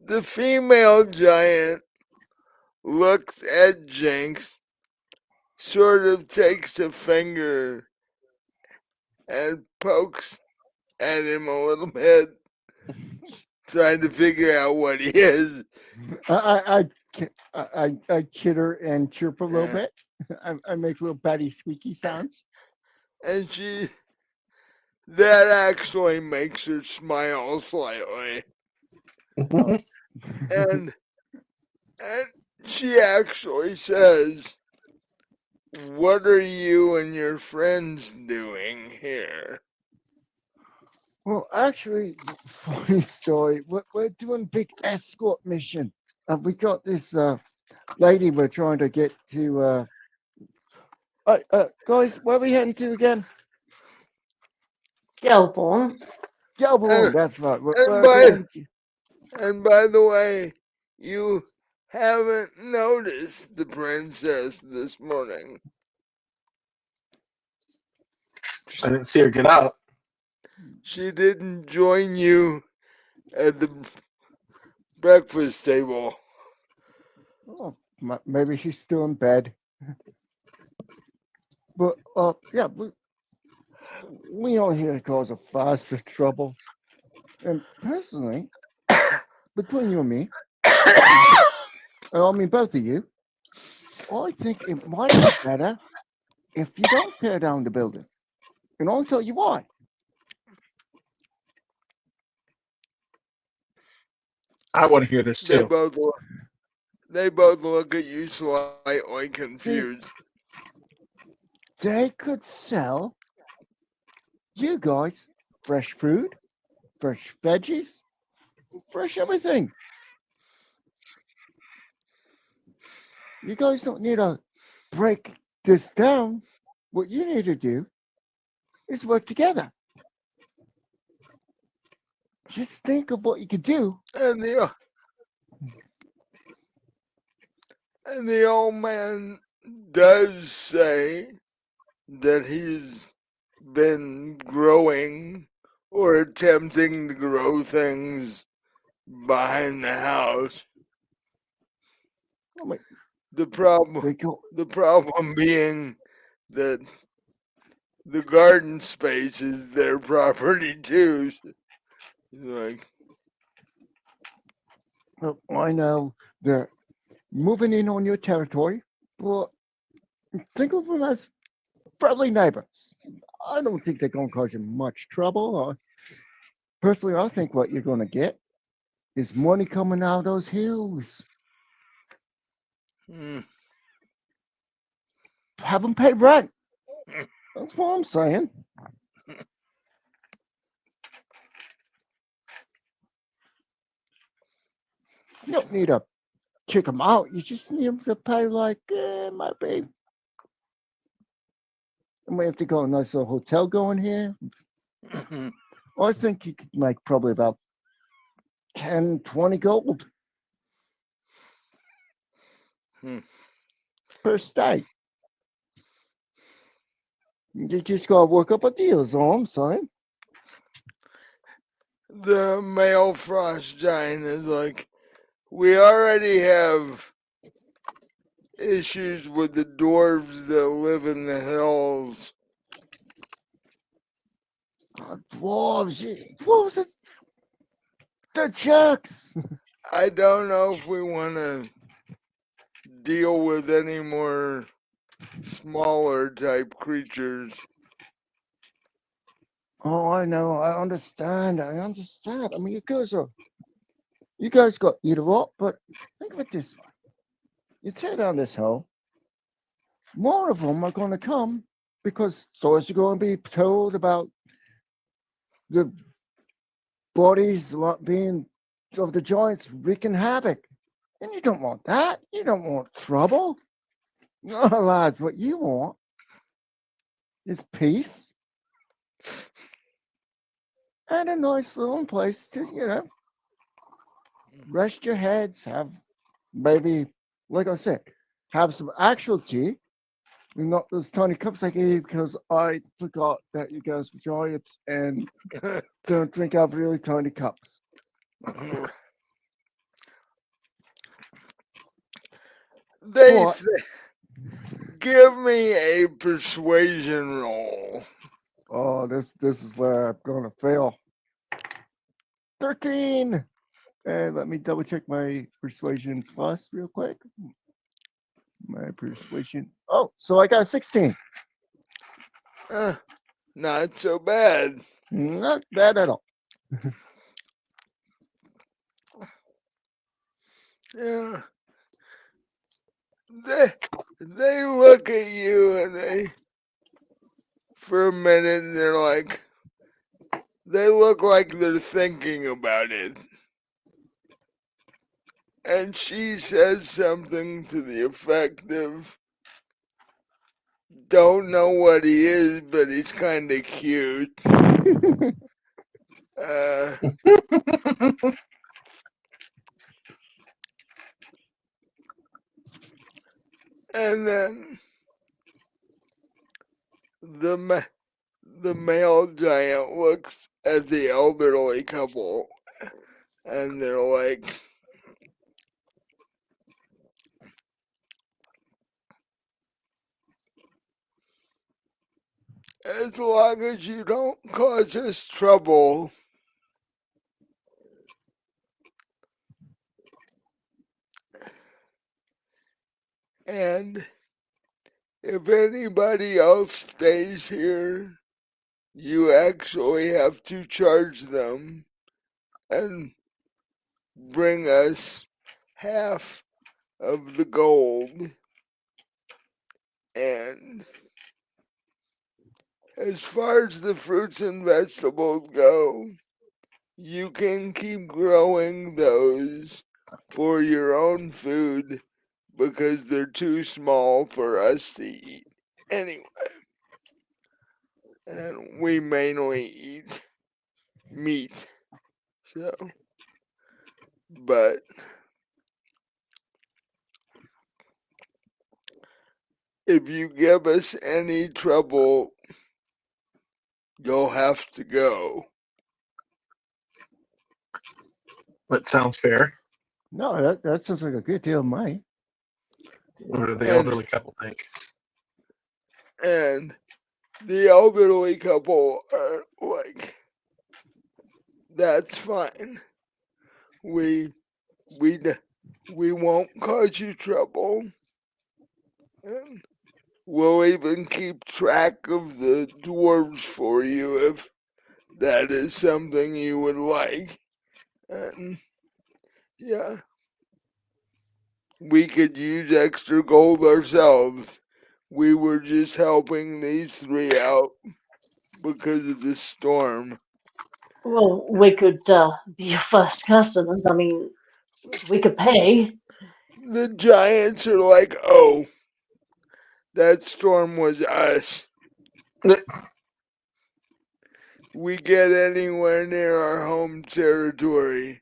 the female giant looks at Jinx, sort of takes a finger and pokes at him a little bit, trying to figure out what he is. I chitter and chirp a little Yeah. bit. I make little batty squeaky sounds. And that actually makes her smile slightly. Oh. And she actually says, "What are you and your friends doing here?" Well, actually, funny story. We're doing a big escort mission. We got this lady we're trying to get to. Guys, where are we heading to again? Gelborne. Gelborne, And, that's right. and We're by going to. and by the way, you haven't noticed the princess this morning. I didn't see her get out. She didn't join you at the breakfast table. Oh, maybe she's still in bed. But yeah, we aren't here to cause a fuss or trouble. And personally, between you and me, and I mean both of you, I think it might be better if you don't tear down the building. And I'll tell you why. I want to hear this They too. both look, they both look at you slightly See, confused. they could sell you guys fresh food, fresh veggies, fresh everything. You guys don't need to break this down. What you need to do is work together. Just think of what you could do. And the old man does say that he's been growing or attempting to grow things behind the house. I mean, The problem they go, the problem being that the garden space is their property too. He's like, well, I know they're moving in on your territory, but think of them as friendly neighbors. I don't think they're going to cause you much trouble. Personally, I think what you're going to get is money coming out of those hills. hmm. Have them pay rent. That's what I'm saying. You don't need to kick them out. You just need them to pay like, might be. I might have to go a nice little hotel going here. I think you could make probably about 10, 20 gold Hmm. per stay. You just got to work up a deal, is all I'm saying. The male frost giant is like, we already have issues with the dwarves that live in the hills. Dwarves are the jerks. I don't know if we want to deal with any more smaller type creatures. Oh, I know. I understand. I mean, you guys got eat a lot, but think of it this way. You tear down this hill, more of them are going to come because stories are going to be told about the bodies being of the giants wreaking havoc. And you don't want that. You don't want trouble. No, lads, what you want is peace and a nice little place to, rest your heads, have maybe, like I said, have some actual tea, and not those tiny cups I gave you because I forgot that you guys were giants and don't drink out of really tiny cups. They But give me a persuasion roll. oh, this is where I'm gonna fail. 13. And let me double check my persuasion plus real quick. My persuasion. Oh, so I got 16. Not so bad. Not bad at all. Yeah. They look at you and for a minute, and they're like, they look like they're thinking about it. And she says something to the effect of, don't know what he is, but he's kind of cute. Uh, and then the male giant looks at the elderly couple, and they're like, as long as you don't cause us trouble, and if anybody else stays here, you actually have to charge them and bring us half of the gold. And as far as the fruits and vegetables go, you can keep growing those for your own food because they're too small for us to eat anyway. and we mainly eat meat. So, but if you give us any trouble, you'll have to go. That sounds fair. No, that sounds like a good deal of money. What do the And elderly couple think? and the elderly couple are like, that's fine. We we we won't cause you trouble, and we'll even keep track of the dwarves for you if that is something you would like. And yeah, we could use extra gold ourselves. We were just helping these three out because of the storm. Well, we could be your first customers. I mean, we could pay. The giants are like, oh, that storm was us. We get anywhere near our home territory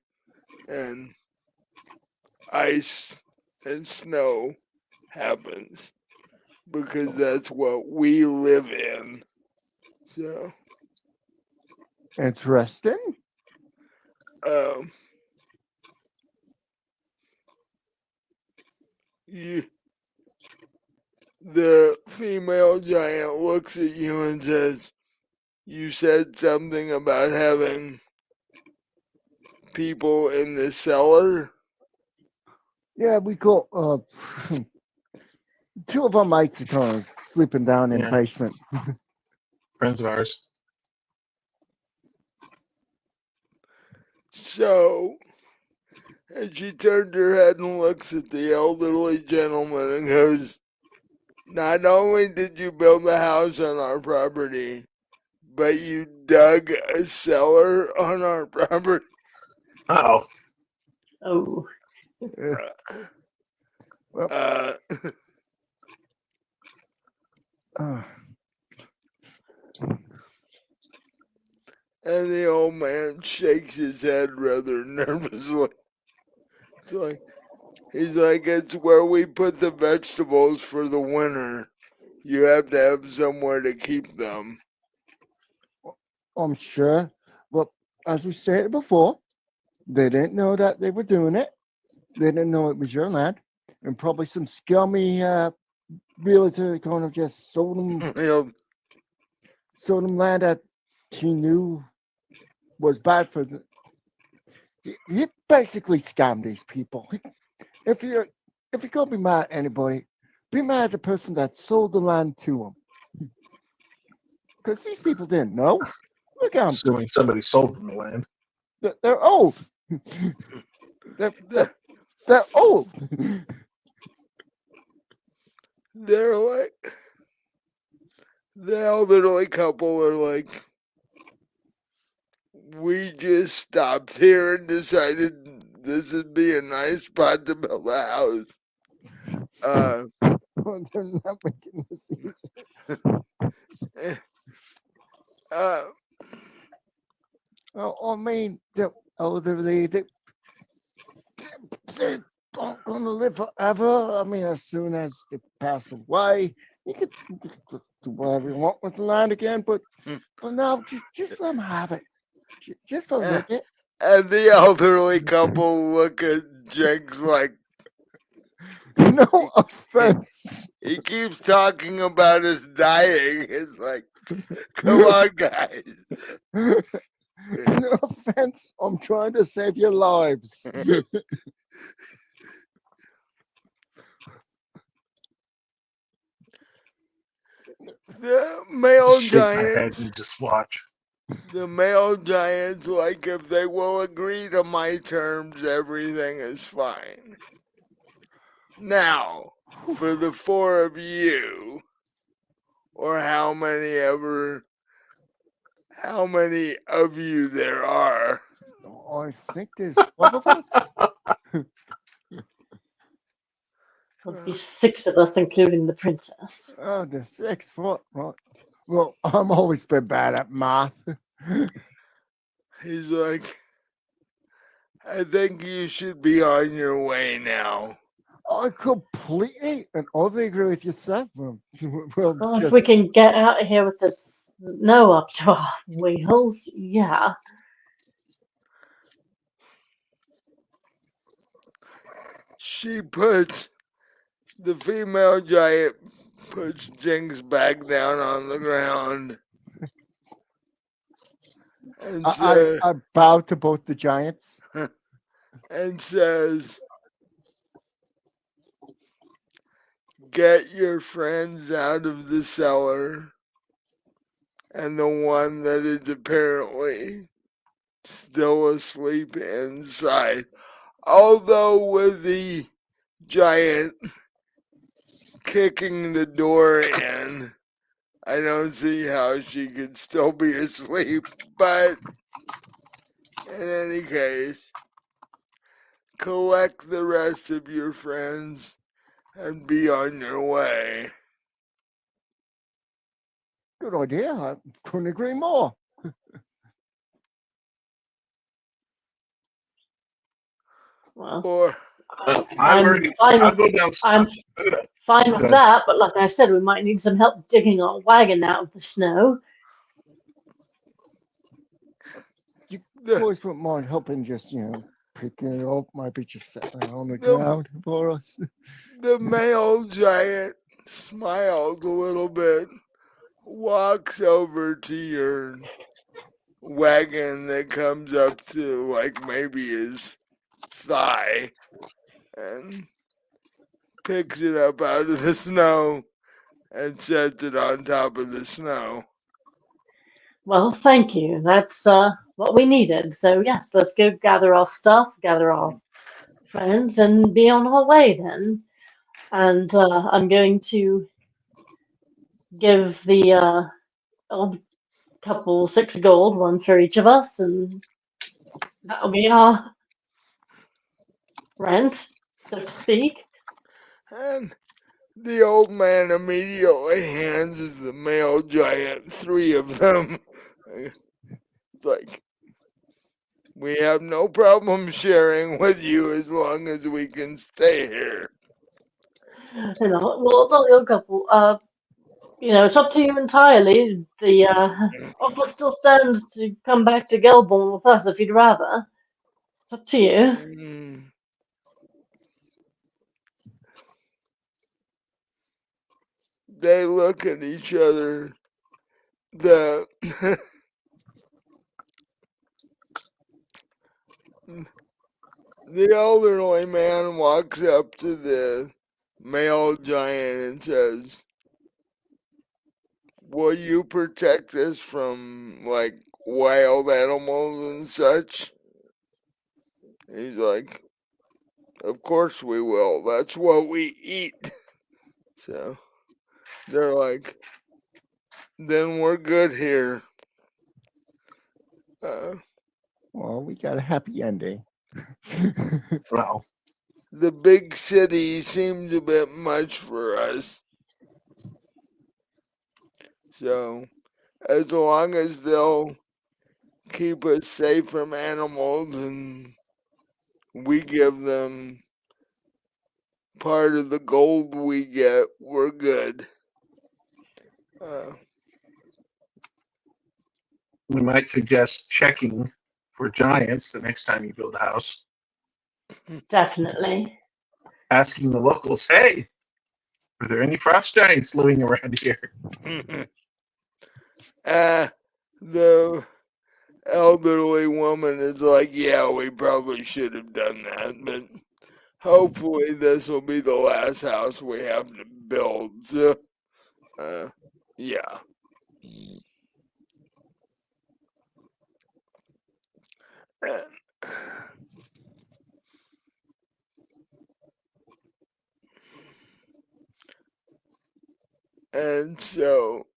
and ice and snow happens because that's what we live in. So, Interesting. um, you, the female giant looks at you and says, you said something about having people in the cellar? Yeah, we got two of our mates are kind of sleeping down in the Yeah, basement. friends of ours. So, and she turned her head and looks at the elderly gentleman and goes, not only did you build a house on our property, but you dug a cellar on our property. Oh, Oh, Well, Uh, uh, and the old man shakes his head rather nervously. He's like, it's where we put the vegetables for the winter. You have to have somewhere to keep them. I'm sure. Well, as we stated before, they didn't know that they were doing it. They didn't know it was your land, and probably some scummy realtor kind of just sold them land that he knew was bad for the. He basically scammed these people. If you're if you're gonna be mad at anybody, be mad at the person that sold the land to him, because these people didn't know. Look at them. assuming somebody sold them the land. They're old. they're, they're, they're, they're old. they're like, the elderly couple are like, we just stopped here and decided this would be a nice spot to build a house. They're not making this easy. Uh, I mean, the elderly, they aren't going to live forever. I mean, as soon as they pass away, you can do whatever you want with the land again. But for now, just let them have it. Just for a little bit. and the elderly couple look at Jenks like, No offense. he keeps talking about us dying. It's like, come on, guys. No offense. I'm trying to save your lives. The male Just shake my head giants, and just watch. the male giants, like, if they will agree to my terms, everything is fine. Now, for the four of you, or how many of you there are, I think there's 12 of us. there'll be 6 of us, including the princess. Oh, the 6 foot. Right. Well, I'm always been bad at math. He's like, I think you should be on your way now. I completely and utterly agree with yourself. Well, Well, if just we can get out of here with the snow up to our wheels, yeah. She puts the female giant puts Jinx back down on the ground and I bow to both the giants. says, "Get your friends out of the cellar." And the one that is apparently still asleep inside. Although with the giant kicking the door in, I don't see how she could still be asleep. But in any case, collect the rest of your friends and be on your way. Good idea. I couldn't agree more. Well, Or I've I'm already. fine I'll with go down. I'm fine with Good. that, but like I said, we might need some help digging our wagon out of the snow. You the, boys wouldn't mind helping just, picking it up, maybe just setting it on the the, ground for us. the male giant smiles a little bit, walks over to your wagon that comes up to like maybe his thigh and picks it up out of the snow and sets it on top of the snow. Well, thank you. That's what we needed. So yes, let's go gather our stuff, gather our friends, and be on our way then. And I'm going to give the old couple 6 gold, one for each of us, and that'll be our rent, so to speak. And the old man immediately hands the male giant 3 of them. It's like, we have no problem sharing with you as long as we can stay here. Well, the old couple. It's up to you entirely. The offer still stands to come back to Gelborne with us if you'd rather. It's up to you. Mm. They look at each other. The the elderly man walks up to the male giant and says, "Will you protect us from like wild animals and such?" He's like, "Of course we will. That's what we eat." So they're like, "Then we're good here." Well, we got a happy ending. Well, The big city seems a bit much for us. So as long as they'll keep us safe from animals and we give them part of the gold we get, we're good. Uh, we might suggest checking for giants the next time you build a house. Definitely. Asking the locals, "Hey, are there any frost giants living around here?" the elderly woman is like, "Yeah, we probably should have done that, but hopefully this will be the last house we have to build." So, yeah. And so,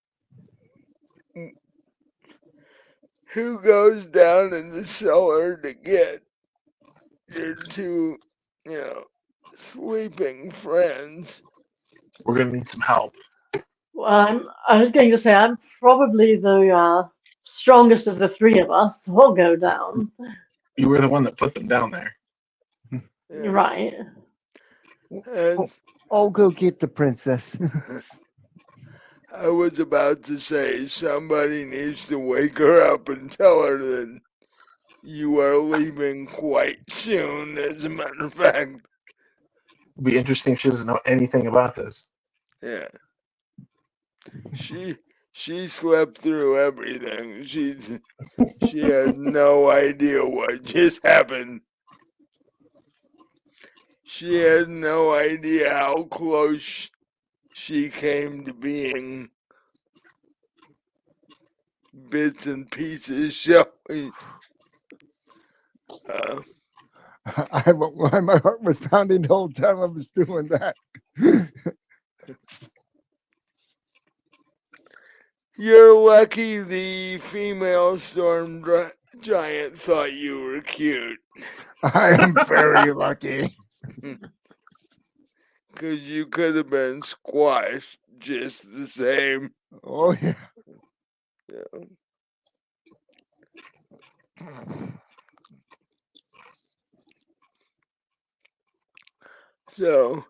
who goes down in the cellar to get your 2, sleeping friends? We're gonna need some help. I was going to say I'm probably the strongest of the three of us, so I'll go down. You were the one that put them down there. You're Yeah. right. And I'll go get the princess. I was about to say somebody needs to wake her up and tell her that you are leaving quite soon, as a matter of fact. It'd be interesting if she doesn't know anything about this. Yeah. She slept through everything. She has no idea what just happened. She has no idea how close she came to being bits and pieces. Uh, My heart was pounding the whole time I was doing that. you're lucky the female storm giant thought you were cute. I am very lucky. Because you could have been squashed just the same. Oh yeah. Yeah. So,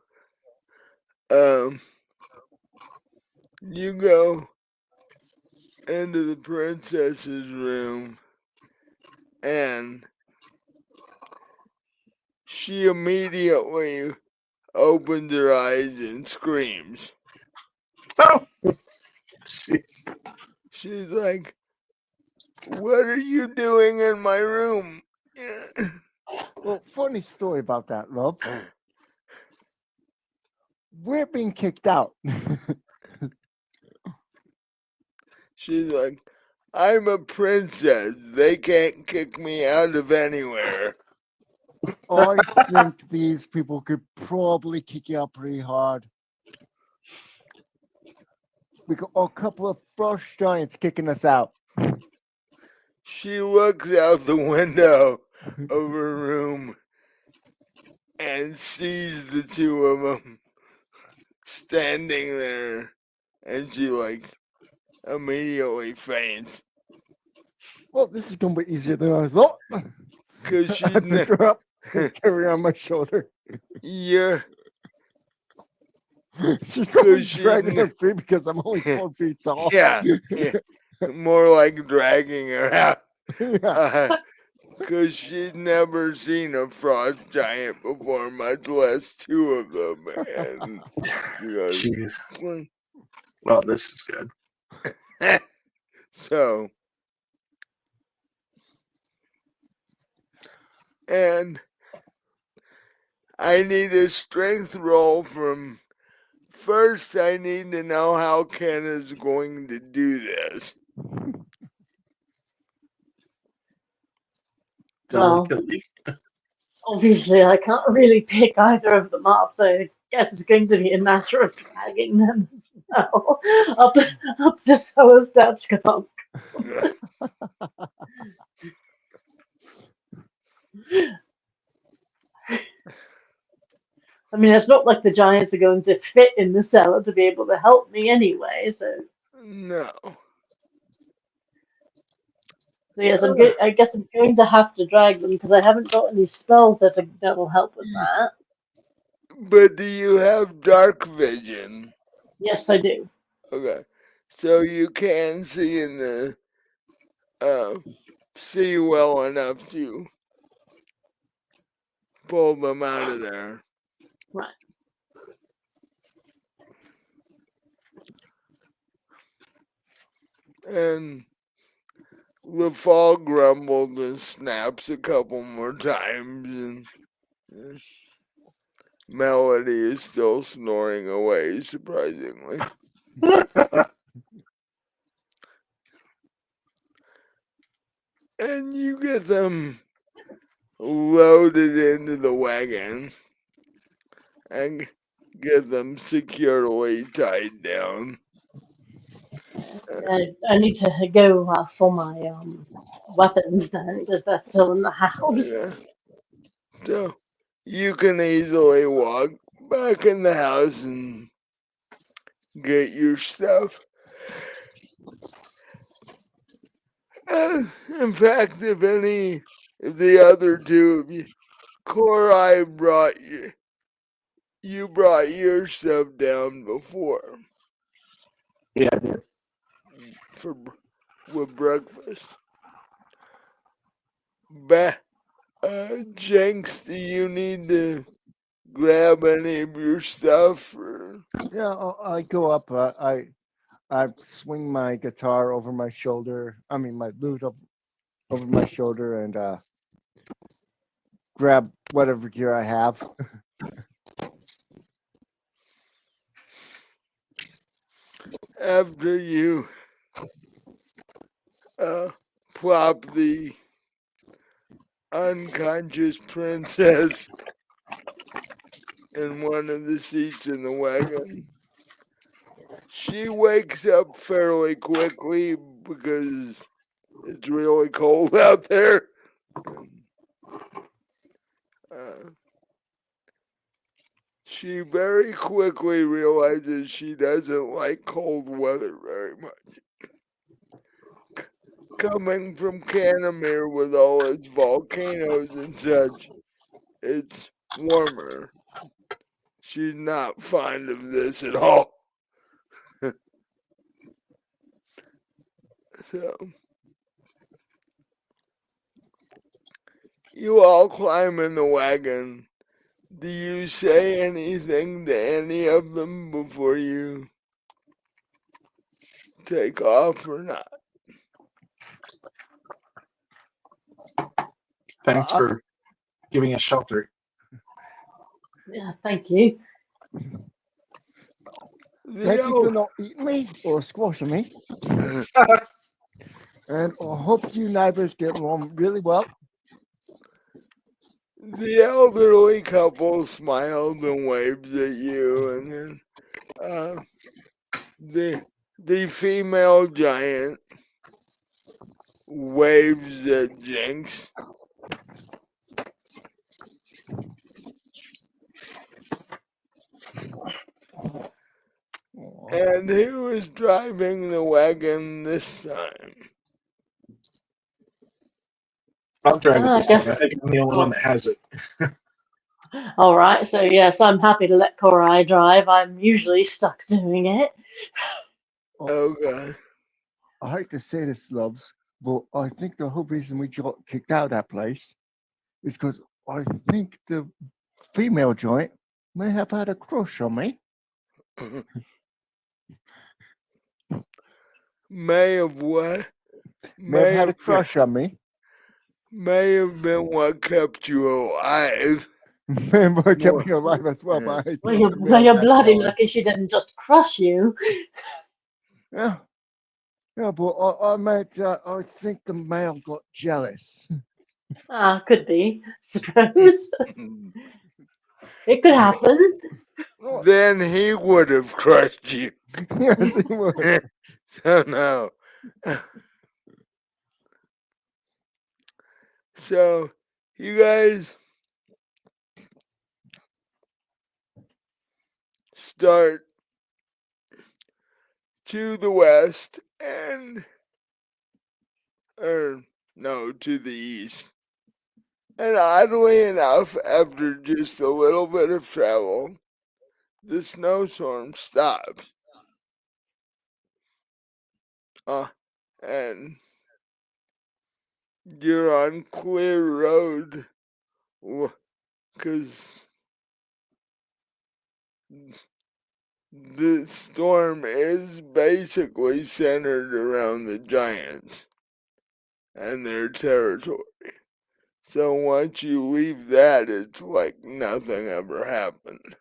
um, you go into the princess's room, and she immediately opens her eyes and screams. Oh, jeez. She's like, "What are you doing in my room?" Well, funny story about that, love. We're being kicked out. She's like, "I'm a princess. They can't kick me out of anywhere." I think these people could probably kick you out pretty hard. We got a couple of frost giants kicking us out. She looks out the window of her room and sees the two of them standing there, and she like immediately faints Well, this is gonna be easier than I thought. because I she's pick her up and carry her on my shoulder. you're She's probably because she's dragging her feet because I'm only 4 feet tall. yeah, more like dragging her out Yeah. because she's never seen a frost giant before, much less two of them, and you know, Jeez. Well, this is good. so. And I need a strength roll from. First, I need to know how Ken is going to do this. Well, Delicately. obviously I can't really pick either of them up, so I guess it's going to be a matter of dragging them as well up the cellar steps. I mean, it's not like the giants are going to fit in the cellar to be able to help me anyway. No. So yes, I guess I'm going to have to drag them because I haven't got any spells that'll help with that. But do you have dark vision? Yes, I do. Okay. So you can see in the see well enough to pull them out of there. Right. And the fall grumbles and snaps a couple more times, and Melody is still snoring away, surprisingly. And you get them loaded into the wagon and get them securely tied down. I need to go for my weapons then because they're still in the house. Yeah. So you can easily walk back in the house and get your stuff. In fact, if the other two of you, Cora brought you brought your stuff down before Yeah, I did. for with breakfast. Jenks, do you need to grab any of your stuff? Or? Yeah, I go up. I swing my guitar over my shoulder. I mean, my lute up over my shoulder and grab whatever gear I have. After you plop the unconscious princess in one of the seats in the wagon, she wakes up fairly quickly because it's really cold out there. And, she very quickly realizes she doesn't like cold weather very much. Coming from Canterbury with all its volcanoes and such, it's warmer. She's not fond of this at all. So, you all climb in the wagon. Do you say anything to any of them before you take off or not? Thanks for giving us shelter. Yeah, thank you. Thank you for not eating me or squashing me. And I hope you neighbors get along really well. The elderly couple smiled and waved at you, and then the female giant waves at Jinx. And who is driving the wagon this time? I'll drive it I this time. I guess. think I'm the only one that has it. All right. So yes, I'm happy to let Korai drive. I'm usually stuck doing it. Okay. I hate to say this, loves, but I think the whole reason we got kicked out of that place is because I think the female giant may have had a crush on me. May have what? May have had a crush on me. May have been what kept you alive. Remember, kept me alive as well, but I Well, think the male you're got bloody jealous. lucky she didn't just crush you. Yeah, yeah, but I think the male got jealous. Ah, could be. Suppose it could happen. Then he would have crushed you. Yes, he would. So no. So you guys start to the west to the east. And oddly enough, after just a little bit of travel, the snowstorm stops. And you're on clear road because the storm is basically centered around the giants and their territory. So once you leave that, it's like nothing ever happened.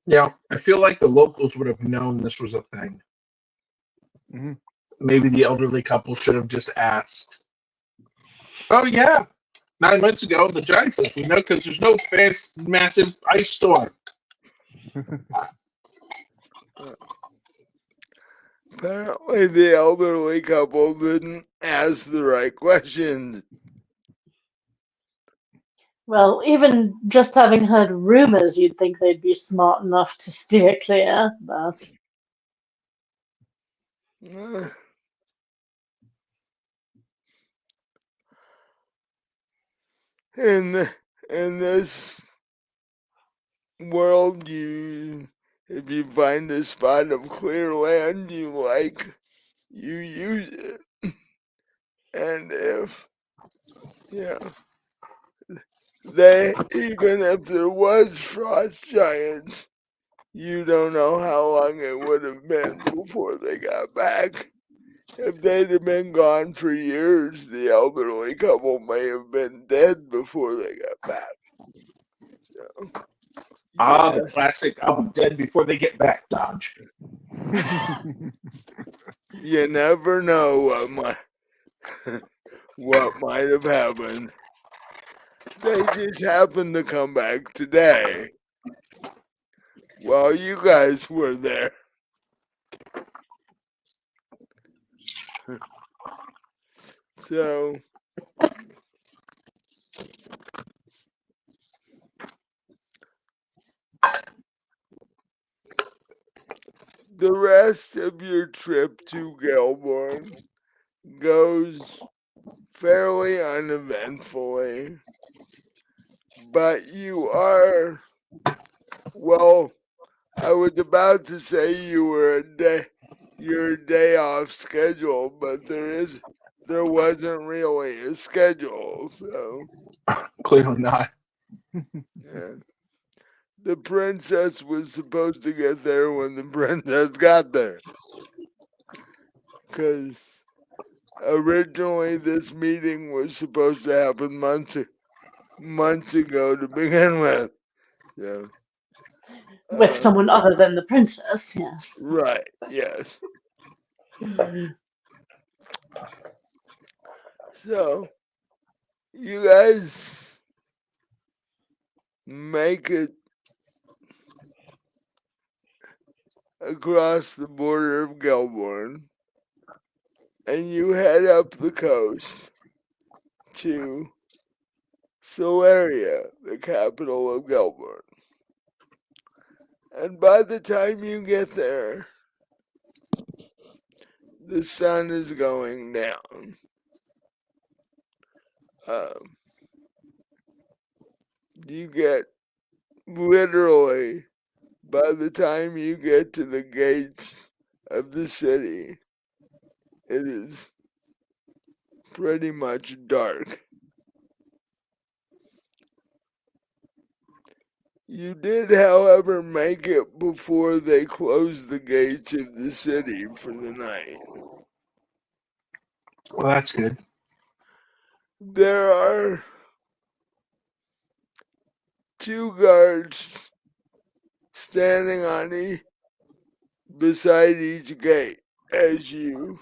Yeah, I feel like the locals would have known this was a thing. Mhm. Maybe the elderly couple should have just asked. Oh yeah, 9 months ago the giants left. We know because there's no fast, massive ice storm. Apparently, the elderly couple didn't ask the right questions. Well, even just having heard rumors, you'd think they'd be smart enough to steer clear, but Uh, in in this world, if you find a spot of clear land you like, you use it. And if yeah, even if there was frost giants, you don't know how long it would have been before they got back. If they'd have been gone for years, the elderly couple may have been dead before they got back. So, Ah, the yeah, classic "I'll be dead before they get back" dodge. you never know what might have happened. They just happened to come back today while you guys were there. So, the rest of your trip to Gelborne goes fairly uneventfully, but well, I was about to say you're a day off schedule, but there wasn't really a schedule, so Clearly not. yeah. The princess was supposed to get there when the princess got there. Because originally this meeting was supposed to happen months ago to begin with. Yeah. with someone other than the princess, yes. Right, yes. So, you guys make it across the border of Gelborne and you head up the coast to Solaria, the capital of Gelborne. And by the time you get there, the sun is going down. Um, you get literally, by the time you get to the gates of the city, it is pretty much dark. You did, however, make it before they closed the gates of the city for the night. Well, that's good. There are 2 guards standing beside each gate as you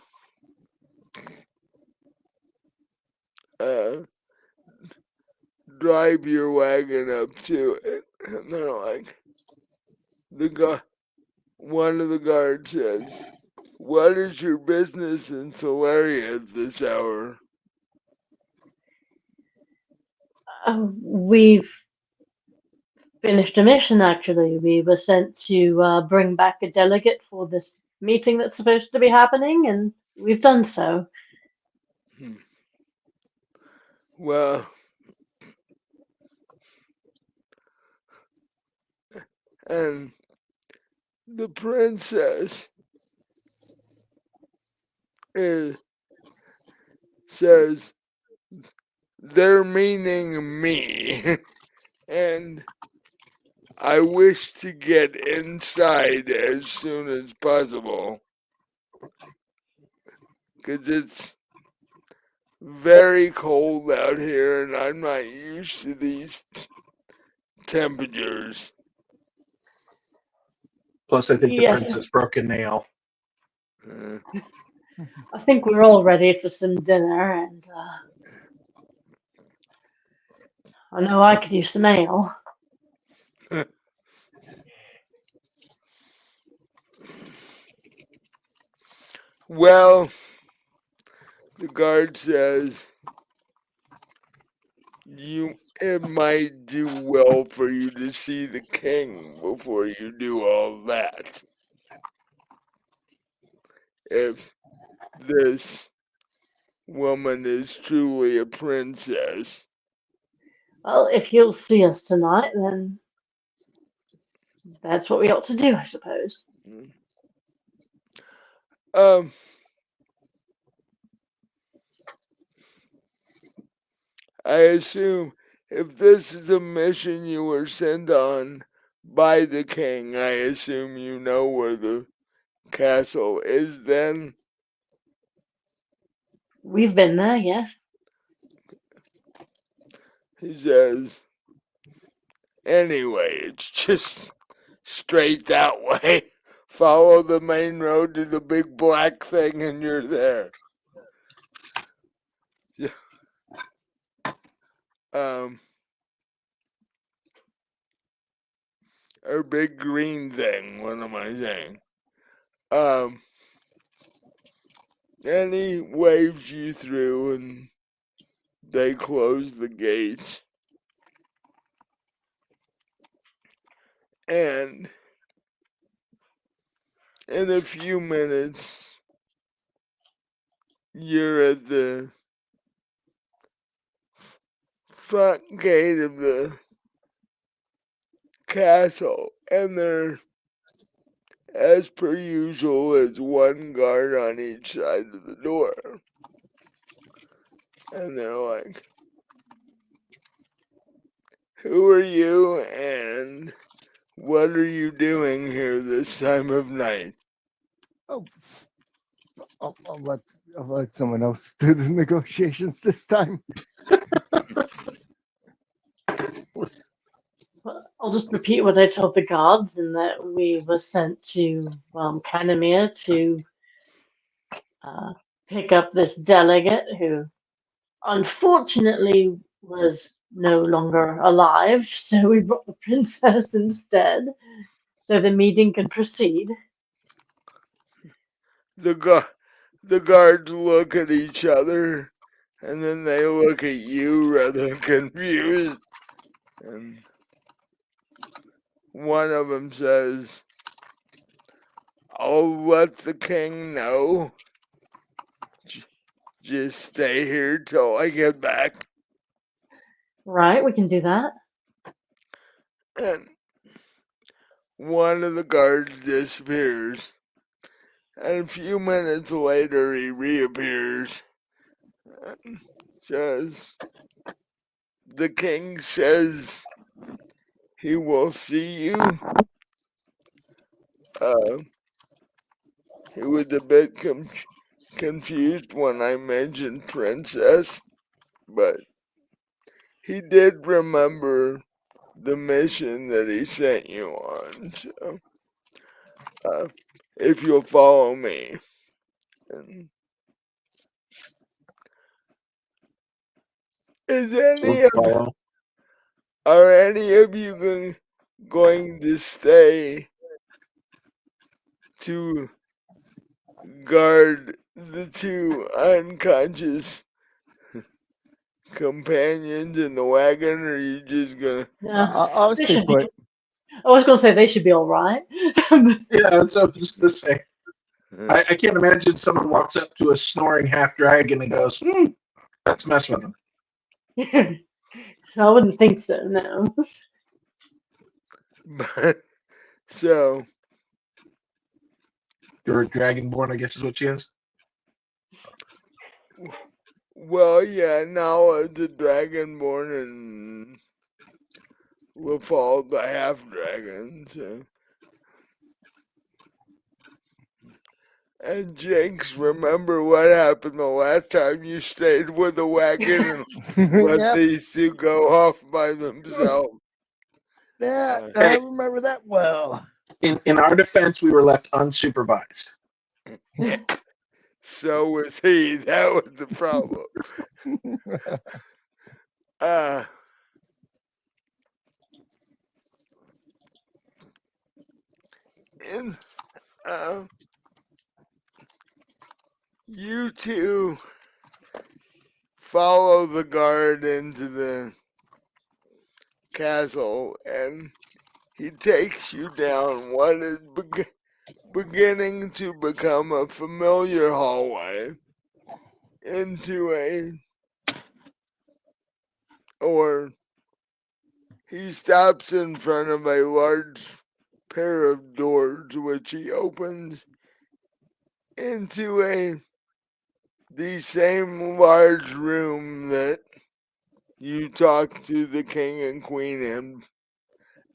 uh, drive your wagon up to it. And they're like, one of the guards says, "What is your business in Solaria at this hour?" We've finished a mission, actually. We were sent to bring back a delegate for this meeting that's supposed to be happening, and we've done so. Hmm. Well, and the princess is, says, "They're meaning me." And I wish to get inside as soon as possible because it's very cold out here and I'm not used to these temperatures. Plus, I think the Yes, princess broke a nail. Uh, I think we're all ready for some dinner, and I know I could use some ale. well, the guard says, it might do well for you to see the king before you do all that. If this woman is truly a princess. Well, if he'll see us tonight, then that's what we ought to do, I suppose. Um, I assume if this is a mission you were sent on by the king, I assume you know where the castle is then? We've been there, yes. He says, anyway, it's just straight that way. Follow the main road to the big black thing and you're there. Um, or big green thing, what am I saying? And he waves you through and they close the gates. And in a few minutes, you're at the front gate of the castle, and there, as per usual, is one guard on each side of the door. And they're like, who are you and what are you doing here this time of night? Oh, I'll let someone else do the negotiations this time. Well, I'll just repeat what I told the guards, and that we were sent to Canamere to pick up this delegate who unfortunately was no longer alive, so we brought the princess instead, so the meeting can proceed. The guards look at each other, and then they look at you rather confused. And one of them says, I'll let the king know. Just stay here till I get back. Right, we can do that. And one of the guards disappears. And a few minutes later, he reappears and says, the king says he will see you. He was a bit confused when I mentioned princess, but he did remember the mission that he sent you on. So, if you'll follow me. And are any of you going to stay to guard the two unconscious companions in the wagon, or are you just gonna? I'll They stay should be. put. I was going to say they should be all right. Yeah, so just the same. I can't imagine someone walks up to a snoring half dragon and goes, let's mess with him. I wouldn't think so, no. But, so, You're a dragonborn, I guess is what she is. well, yeah, now it's a dragonborn and we'll follow the half dragon. So. And Jinx, remember what happened the last time you stayed with the wagon and let Yep. these two go off by themselves? Yeah, I remember that well. In our defense, we were left unsupervised. Yeah. So was he. That was the problem. And you two follow the guard into the castle, and he takes you down what is beginning to become a familiar hallway into or he stops in front of a large pair of doors, which he opens into the same large room that you talked to the king and queen in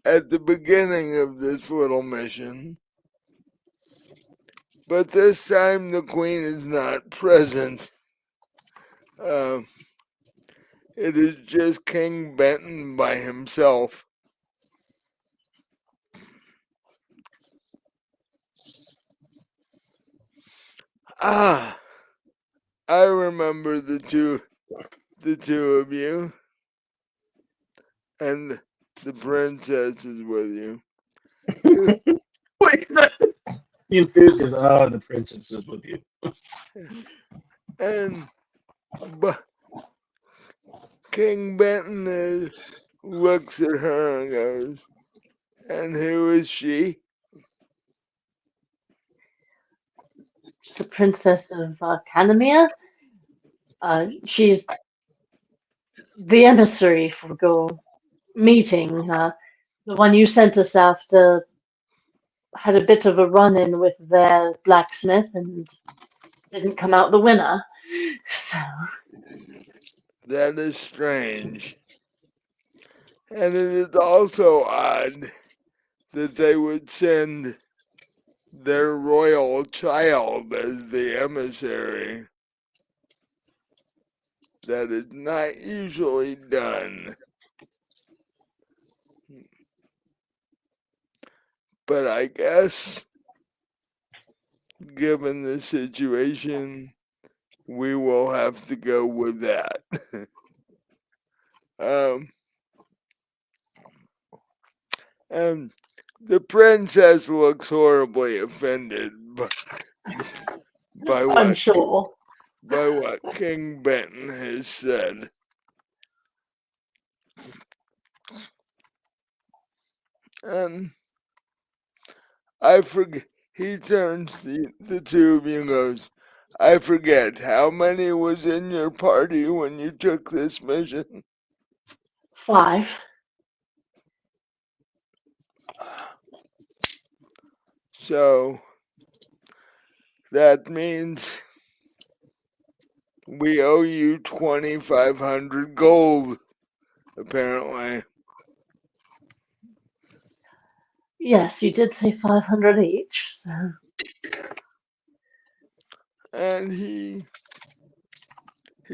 at the beginning of this little mission. But this time the queen is not present. It is just King Benton by himself. Ah, I remember the two of you, and the princess is with you. Wait, the enthusiast. Oh, the princess is with you. And King Benton looks at her and goes, "And who is she?" It's the Princess of Canamere. She's the emissary for your meeting. The one you sent us after had a bit of a run-in with their blacksmith and didn't come out the winner. So, That is strange. And it is also odd that they would send their royal child as the emissary. That is not usually done. But I guess, given the situation, we will have to go with that. And the princess looks horribly offended by I'm what sure. King Benton has said. And I forget, he turns the two of you and goes, "I forget, how many was in your party when you took this mission?" 5. So that means we owe you 2,500 gold, apparently. Yes, you did say 500 each. So. And he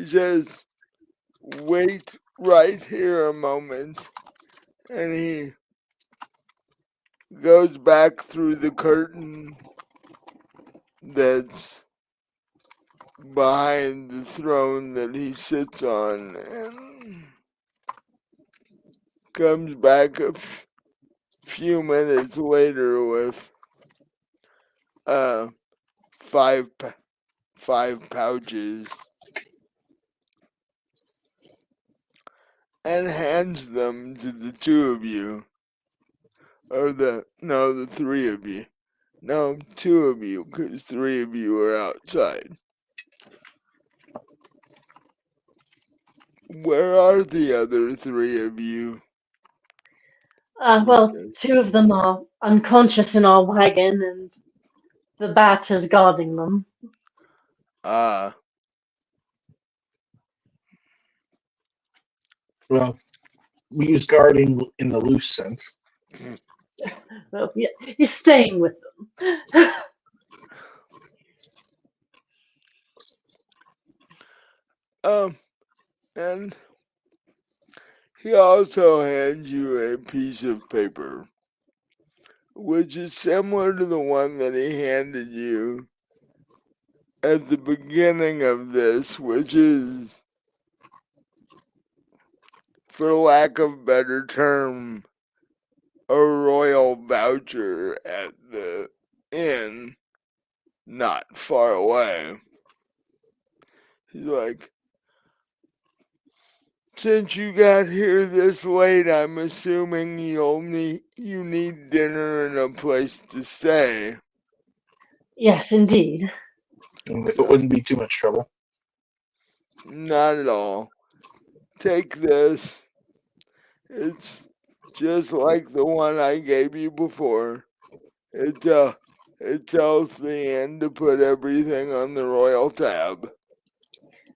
says, "Wait right here a moment." And he goes back through the curtain that's behind the throne that he sits on and comes back a few minutes later with uh five pouches and hands them to the two of you, or the three of you. No, two of you, because three of you are outside. Where are the other three of you? Well, 2 of them are unconscious in our wagon, and the bat is guarding them. Ah, Well, we use guarding in the loose sense. Well, yeah, he's staying with them. and he also hands you a piece of paper, which is similar to the one that he handed you at the beginning of this, which is, for lack of a better term, a royal voucher at the inn not far away. He's like, Since you got here this late, I'm assuming you need dinner and a place to stay. Yes, indeed. And if it wouldn't be too much trouble. Not at all. Take this. It's just like the one I gave you before. It tells the end to put everything on the royal tab.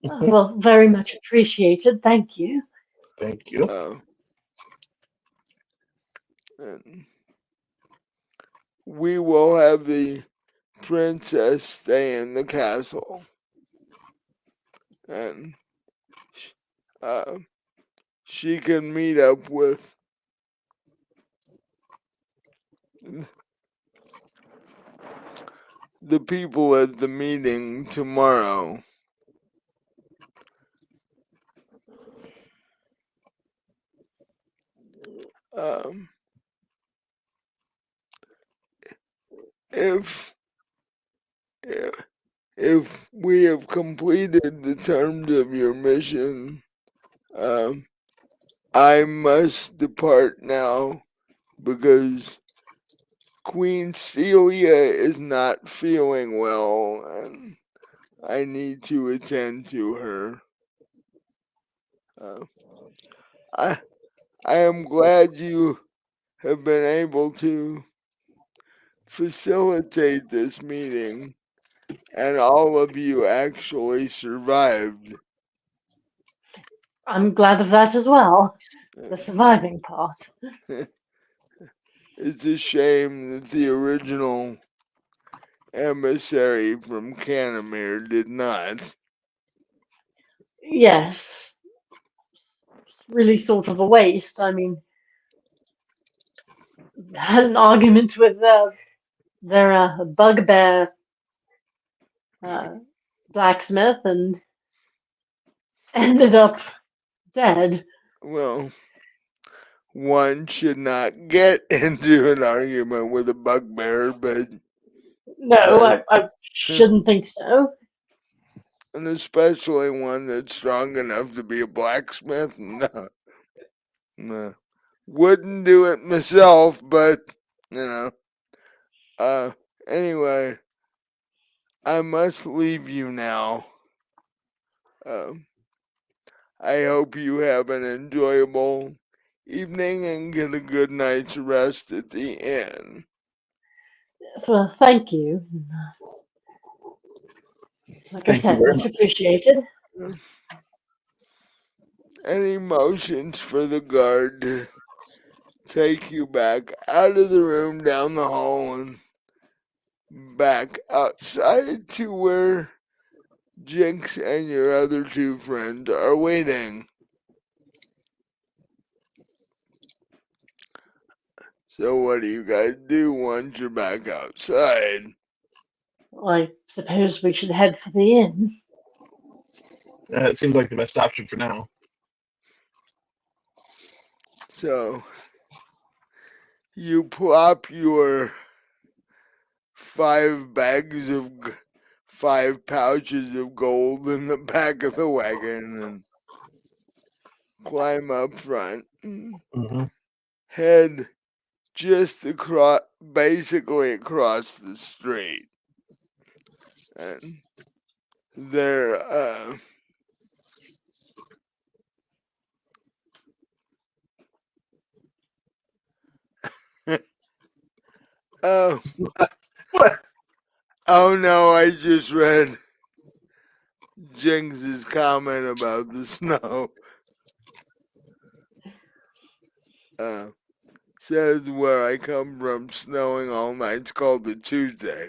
Oh, well, very much appreciated. Thank you. Thank you. And we will have the princess stay in the castle. And she can meet up with the people at the meeting tomorrow. Um, if if we have completed the terms of your mission, I must depart now because Queen Celia is not feeling well and I need to attend to her. I am glad you have been able to facilitate this meeting and all of you actually survived. I'm glad of that as well. The surviving part. It's a shame that the original emissary from Canamere did not. Yes. It's really sort of a waste. I mean, had an argument with their bugbear blacksmith and ended up dead. Well, one should not get into an argument with a bugbear, but No, I shouldn't think so. and especially one that's strong enough to be a blacksmith. No, no, wouldn't do it myself, but you know. Anyway, I must leave you now. I hope you have an enjoyable evening and get a good night's rest at the end. Yes, well, thank you. Like I Thank you said, very much much. appreciated. Any motions for the guard to take you back out of the room, down the hall, and back outside to where Jinx and your other two friends are waiting. So what do you guys do once you're back outside? Well, I suppose we should head for the inn. It seems like the best option for now. So you plop your 5 pouches of gold in the back of the wagon and climb up front. Mm-hmm. Head just basically across the street. And there, oh, What? oh no, I just read Jinx's comment about the snow. Says where I come from, snowing all night. It's called the Tuesday.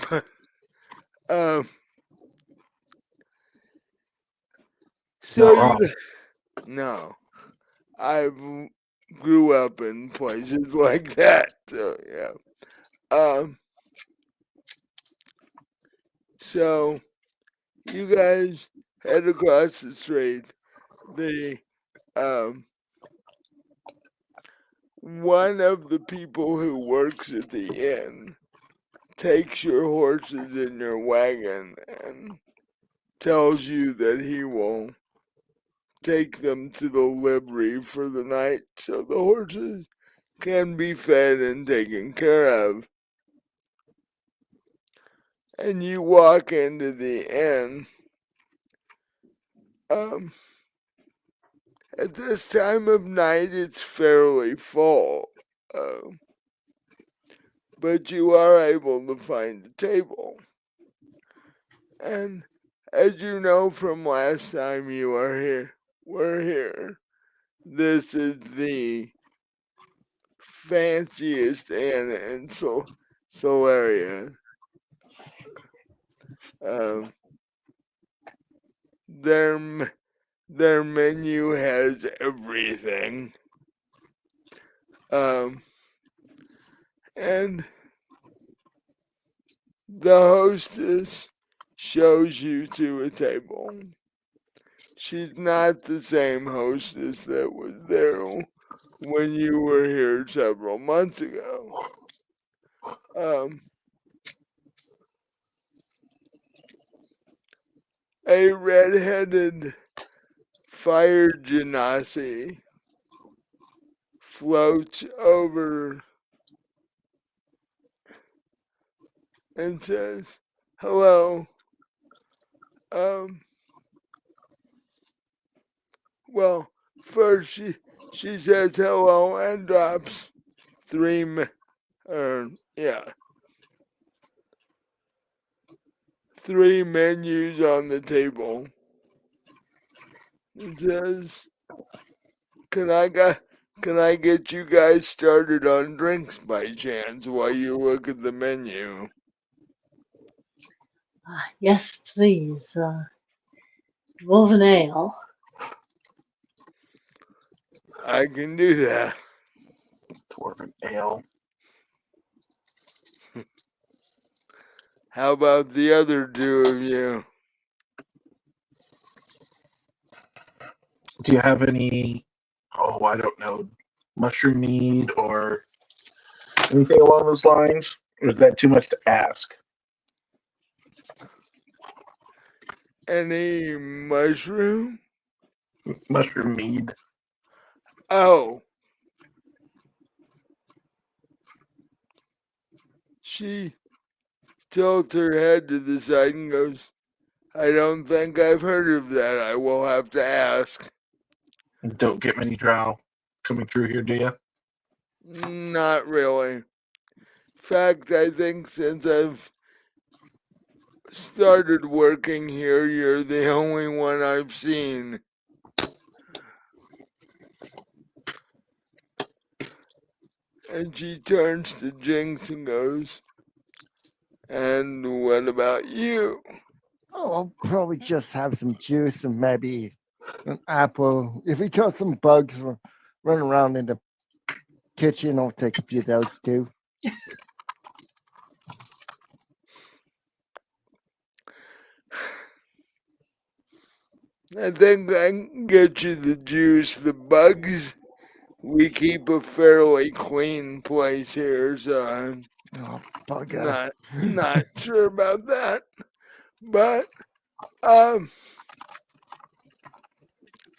But, so Not you, wrong. no, I grew up in places like that. So yeah. So you guys head across the street. The one of the people who works at the inn takes your horses in your wagon and tells you that he will take them to the livery for the night so the horses can be fed and taken care of. And you walk into the inn. At this time of night, it's fairly full, but you are able to find a table. And as you know from last time you were here, this is the fanciest inn in Solaria. Their menu has everything. And the hostess shows you to a table. She's not the same hostess that was there when you were here several months ago. A red-headed fire genasi floats over and says, "Hello. Well, first she says hello and drops three menus on the table. It says, Can I get you guys started on drinks by chance while you look at the menu?" Yes, please. Dwarven ale. I can do that. Dwarven ale. How about the other two of you? Do you have any, I don't know, mushroom mead or anything along those lines? Or is that too much to ask? Any mushroom? Mushroom mead. Oh. She tilts her head to the side and goes, "I don't think I've heard of that. I will have to ask." Don't get many drow coming through here, do you? Not really. In fact, I think since I've started working here, you're the only one I've seen. And she turns to Jinx and goes, "And what about you?" Oh, I'll probably just have some juice and maybe an apple. If we got some bugs running around in the kitchen, I'll take a few of those too. "I think I can get you the juice. The bugs, we keep a fairly clean place here, so I'm Oh, bugger. not sure about that. But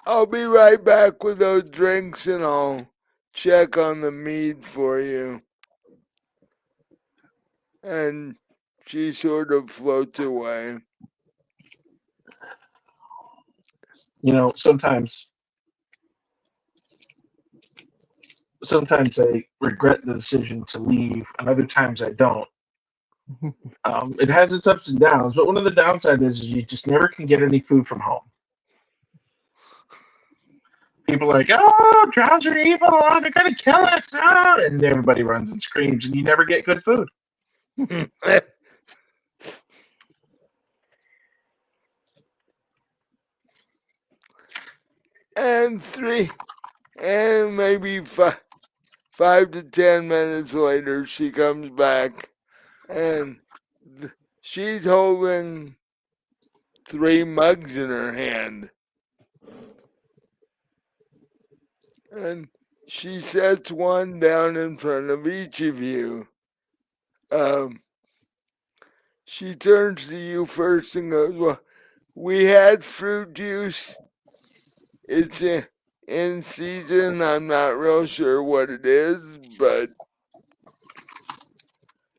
I'll be right back with those drinks and I'll check on the mead for you." And she sort of floats away. Sometimes I regret the decision to leave, and other times I don't. It has its ups and downs, but one of the downsides is you just never can get any food from home. People are like, "Oh, drows are evil! Oh, they're gonna kill us!" Oh, and everybody runs and screams, and you never get good food. And maybe 5 to 10 minutes later, she comes back and she's holding 3 mugs in her hand. And she sets one down in front of each of you. She turns to you first and goes, "Well, we had fruit juice it's in season. I'm not real sure what it is, but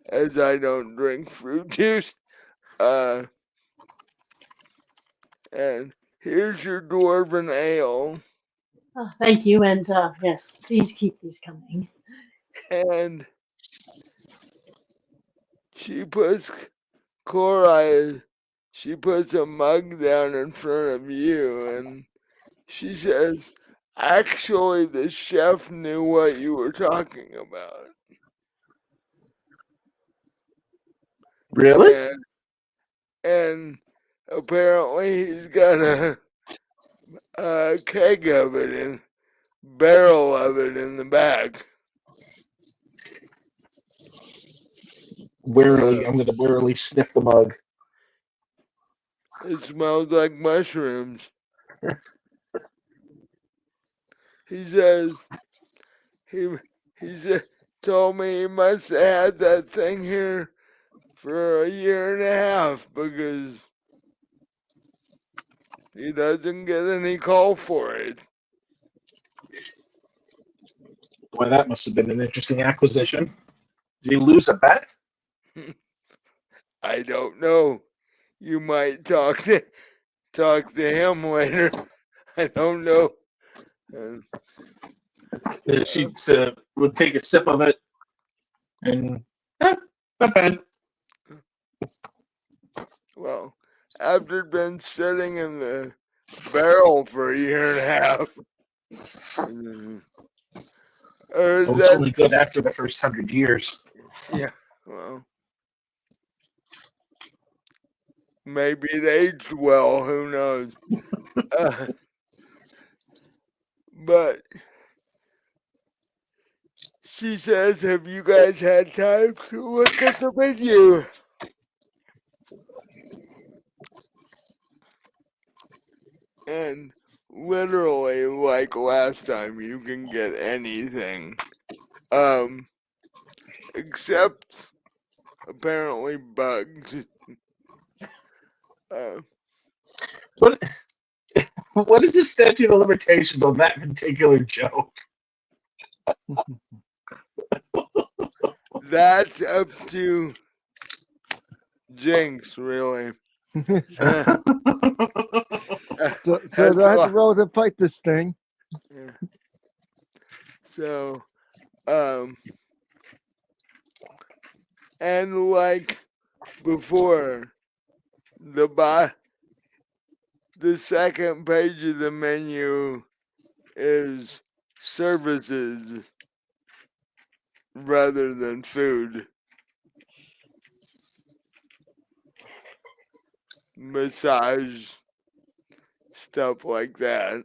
as I don't drink fruit juice, and here's your dwarven ale. Oh, thank you, and yes, please keep these coming. And she puts Cora, she puts a mug down in front of you, and she says, "Actually, the chef knew what you were talking about." Really? And apparently he's got a keg of it in barrel of it in the back. Warily, I'm going to warily sniff the mug. It smells like mushrooms. He says he told me he must have had that thing here for a year and a half because he doesn't get any call for it. Well, that must have been an interesting acquisition. Did you lose a bet? I don't know. You might talk to him later. I don't know. She would take a sip of it, and not bad. Well, after it'd been sitting in the barrel for a year and a half. Or Well, it's only good that's, after the first 100 years. yeah, well, maybe it aged well, who knows. But she says, have you guys had time to look at the menu? And literally, like last time, you can get anything. Except apparently bugs. What what is the statute of limitations on that particular joke? That's up to Jinx, really. So That's do I have to why- roll to fight this thing? yeah. So, and like before, the second page of the menu is services rather than food. Massage, stuff like that.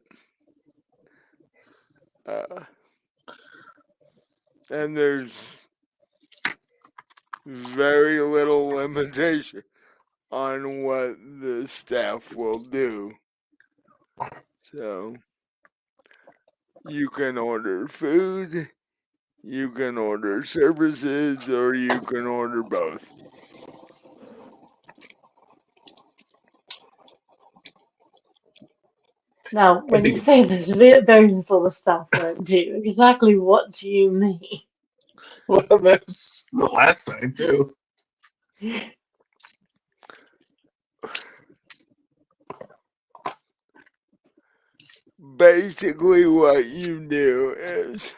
And there's very little limitation on what the staff will do. So you can order food, you can order services, or you can order both. Now, when you say there's very little stuff won't do, exactly what do you mean? Well, that's the last time, too. Basically, what you do is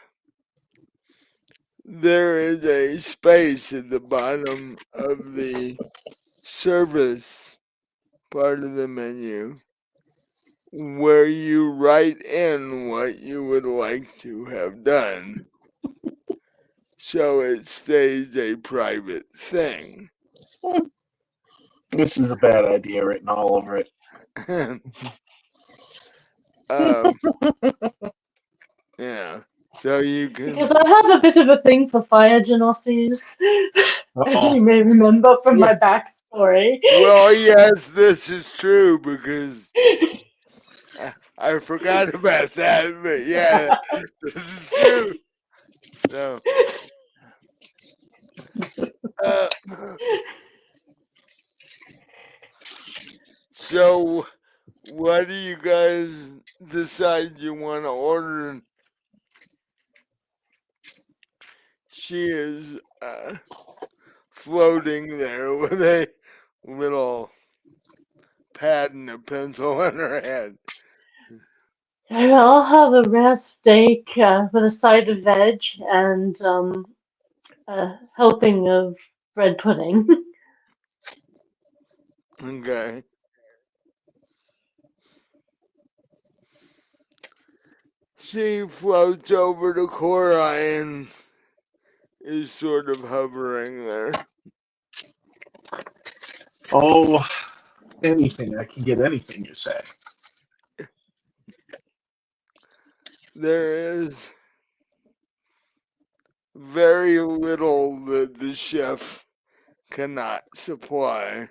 there is a space at the bottom of the service part of the menu where you write in what you would like to have done so it stays a private thing. This is a bad idea written all over it. Yeah, so you Because can. I have a bit of a thing for fire genocides, as Uh-oh. you may remember from my backstory. Well, yes, this is true because I forgot about that, but yeah, this is true. So, uh, so what do you guys decide you want to order? She is floating there with a little pad and a pencil in her hand. I'll have a rare steak with a side of veg and a helping of bread pudding. Okay. She floats over to Corai and is sort of hovering there. Oh, anything. I can get anything you say. There is very little that the chef cannot supply.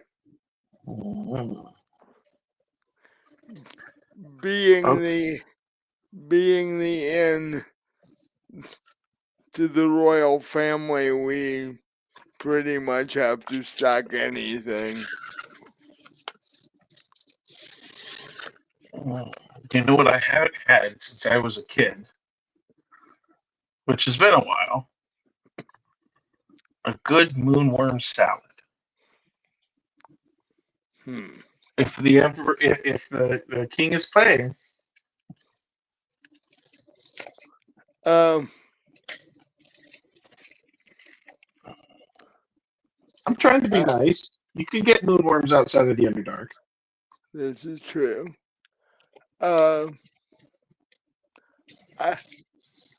Mm. Being Okay. the inn to the royal family, we pretty much have to stock anything. Do you know what I haven't had since I was a kid? Which has been a while. A good moonworm salad. If the emperor, if the king is playing, Um, I'm trying to be uh, nice. You can get moonworms outside of the Underdark. this is true. I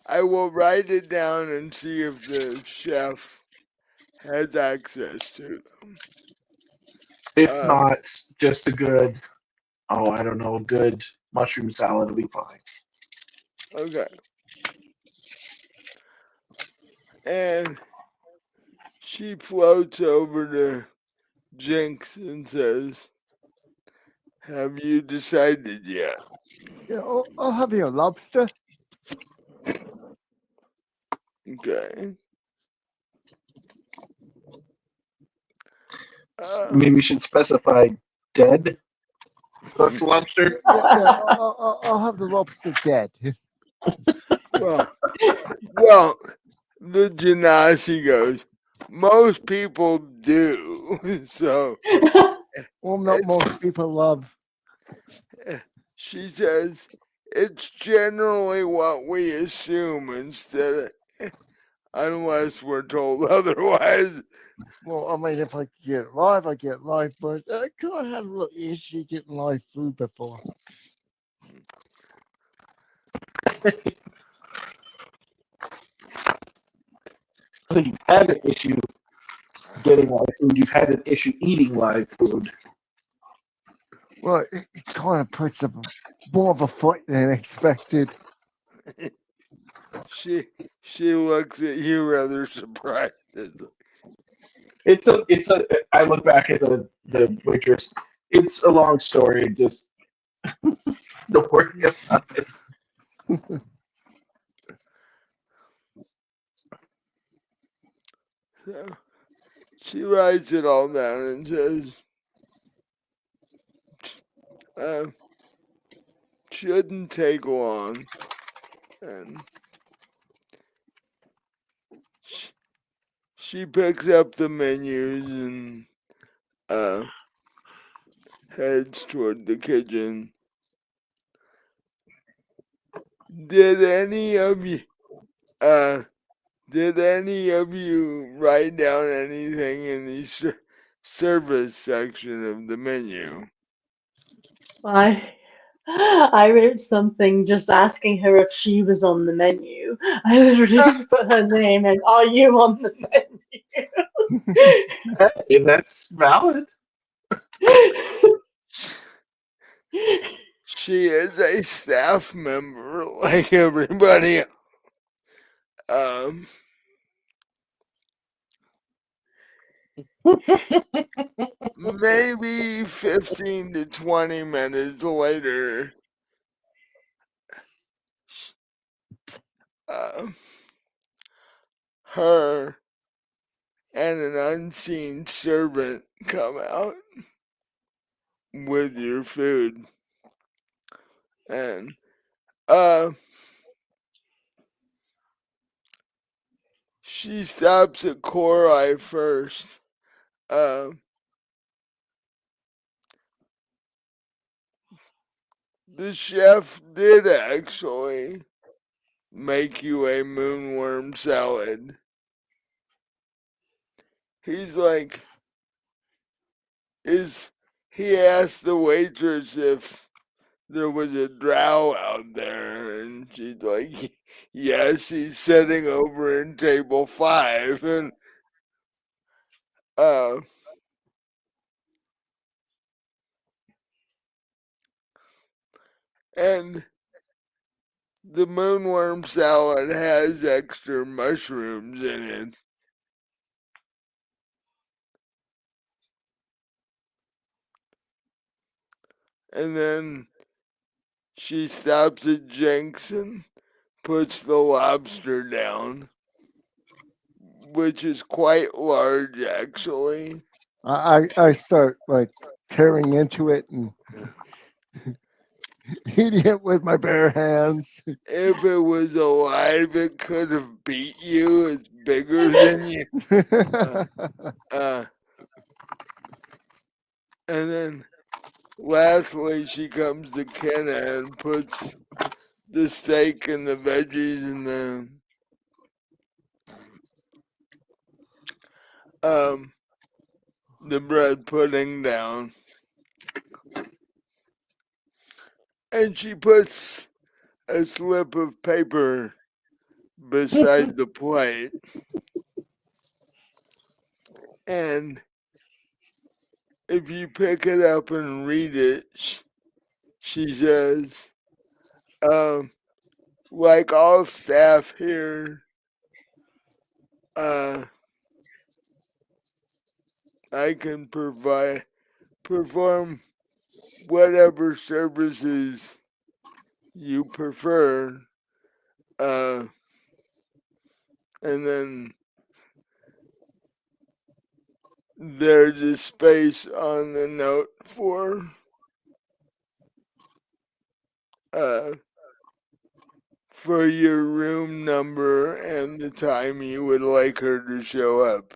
I will write it down and see if the chef has access to them. If not, just a good, I don't know, a good mushroom salad will be fine. Okay. And she floats over to Jinx and says, "Have you decided yet?" Yeah, I'll have you a lobster. Okay. Maybe you should specify dead cooked lobster. Yeah, I'll have the lobster dead. well, the Genasi goes, most people do. So Well, not most people love. she says, it's generally what we assume instead of, unless we're told otherwise. Well, I mean, if I get live, I get live, but I kind of had a little issue getting live food before. I think you've had an issue getting live food. You've had an issue eating live food. Well, it kind of puts up more of a fight than expected. She looks at you rather surprised. It's a. I look back at the waitress. It's a long story. Just don't worry about it. So she writes it all down and says, shouldn't take long. And she picks up the menus and heads toward the kitchen. Did any of you write down anything in the service section of the menu? I wrote something just asking her if she was on the menu. I literally put her name and are you on the menu? Hey, that's valid. She is a staff member like everybody else. Maybe 15 to 20 minutes later, her and an unseen servant come out with your food. And she stops at Korai first. The chef did actually make you a moonworm salad. He's like, he asked the waitress if there was a drow out there, and she's like, yes, he's sitting over in table 5, uh, and the moonworm salad has extra mushrooms in it. And then she stops at Jenks and puts the lobster down, which is quite large, actually. I start like tearing into it and eating it with my bare hands. If it was alive, it could have beat you. It's bigger than you. Uh, and then lastly, she comes to Kenna and puts the steak and the veggies and the bread pudding down. And she puts a slip of paper beside the plate. And if you pick it up and read it, she says, like all staff here, I can perform whatever services you prefer. And then there's a space on the note for your room number and the time you would like her to show up.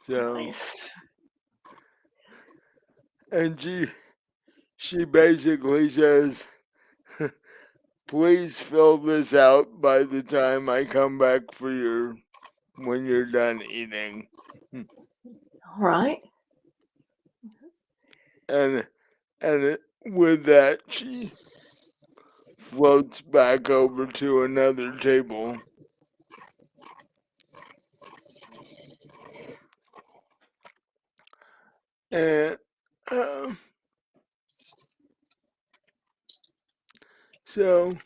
So, Nice. and she basically says, please fill this out by the time I come back when you're done eating. All right. And with that, she floats back over to another table. And so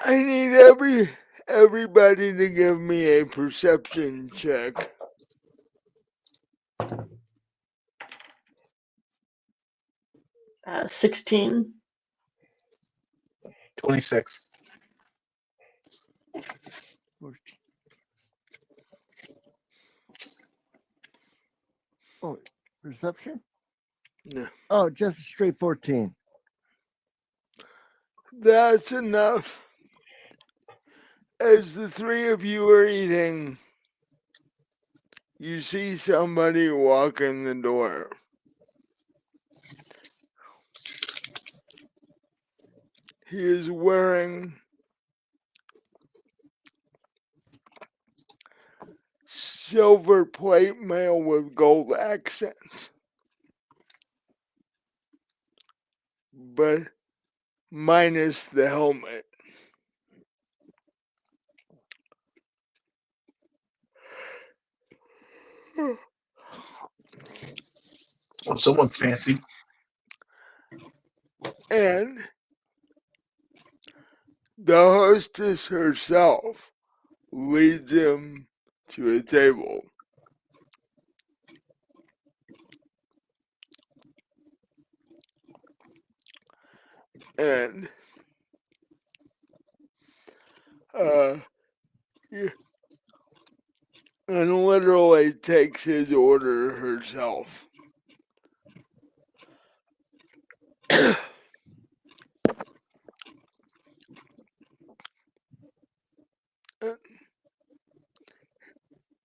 I need everybody to give me a perception check. 16. 26. Oh, perception? No. Oh, just a straight 14. That's enough. As the three of you are eating, you see somebody walk in the door. He is wearing silver plate mail with gold accents, but minus the helmet. Oh, someone's fancy. And the hostess herself leads him to a table. And uh, yeah, and literally takes his order herself.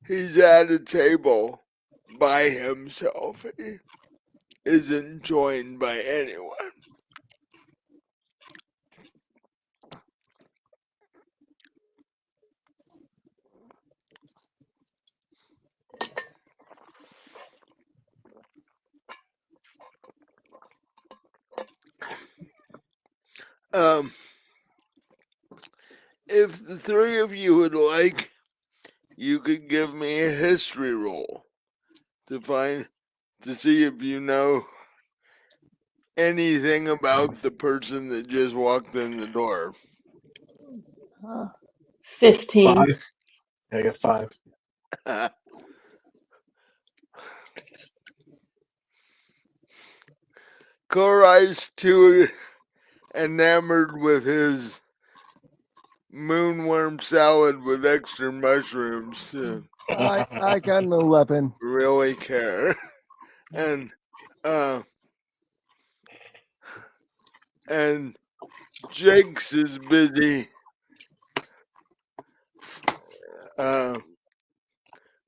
He's at a table by himself. He isn't joined by anyone. Um, if the three of you would like, you could give me a history roll to see if you know anything about the person that just walked in the door. 15. 5. I got 5. Korai's too enamored with his moonworm salad with extra mushrooms to I got an 11. really care. And and Jake's is busy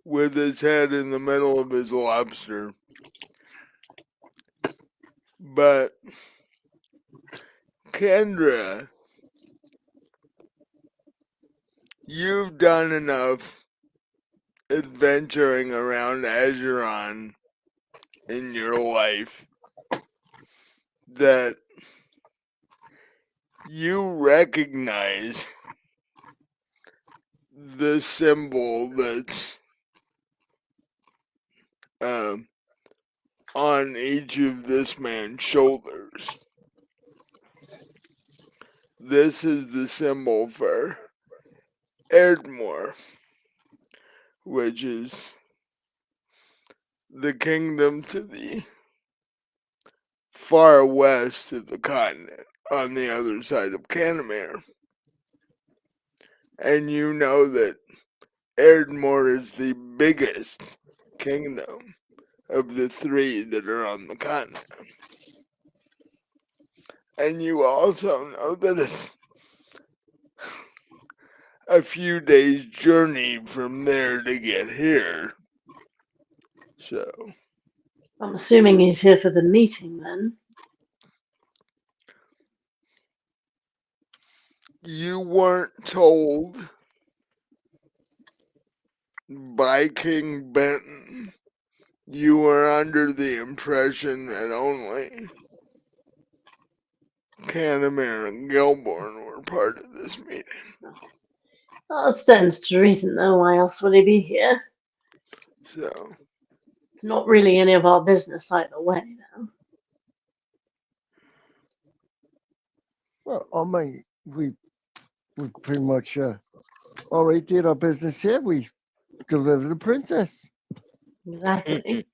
with his head in the middle of his lobster. But Kendra, you've done enough adventuring around Azeron in your life that you recognize the symbol that's on each of this man's shoulders. This is the symbol for Erdmore, which is the kingdom to the far west of the continent, on the other side of Canamere. And you know that Erdmore is the biggest kingdom of the three that are on the continent. And you also know that it's a few days' journey from there to get here. So, I'm assuming he's here for the meeting then. you weren't told by King Benton. You were under the impression that only Canamere and Gelborne were part of this meeting. That stands to reason, though. Why else would he be here? So, It's not really any of our business either way, though. Well, I mean, we pretty much already did our business here. We delivered the princess. Exactly.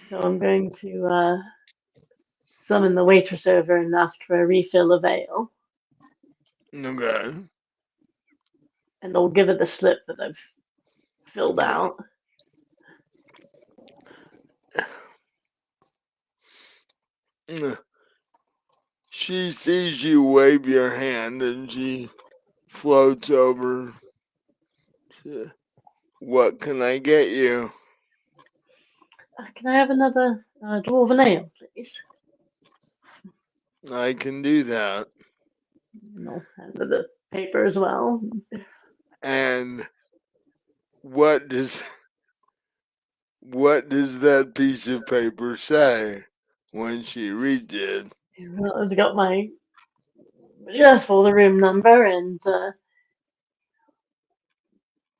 So I'm going to summon the waitress over and ask for a refill of ale. okay. And I'll give her the slip that I've filled out. She sees you wave your hand and she floats over. What can I get you? Can I have another dwarven ale, please? I can do that. And I'll hand her the paper as well. And what does that piece of paper say when she reads it? Well, it's got my address for the room number and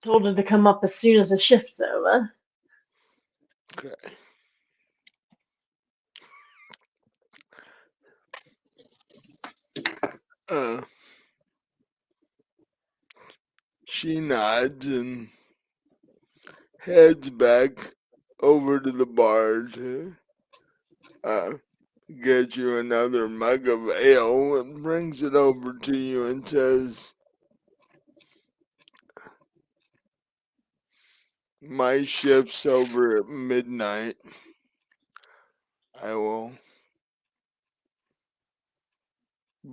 told her to come up as soon as the shift's over. Okay. She nods and heads back over to the bar to gets you another mug of ale and brings it over to you and says, "My shift's over at midnight. I will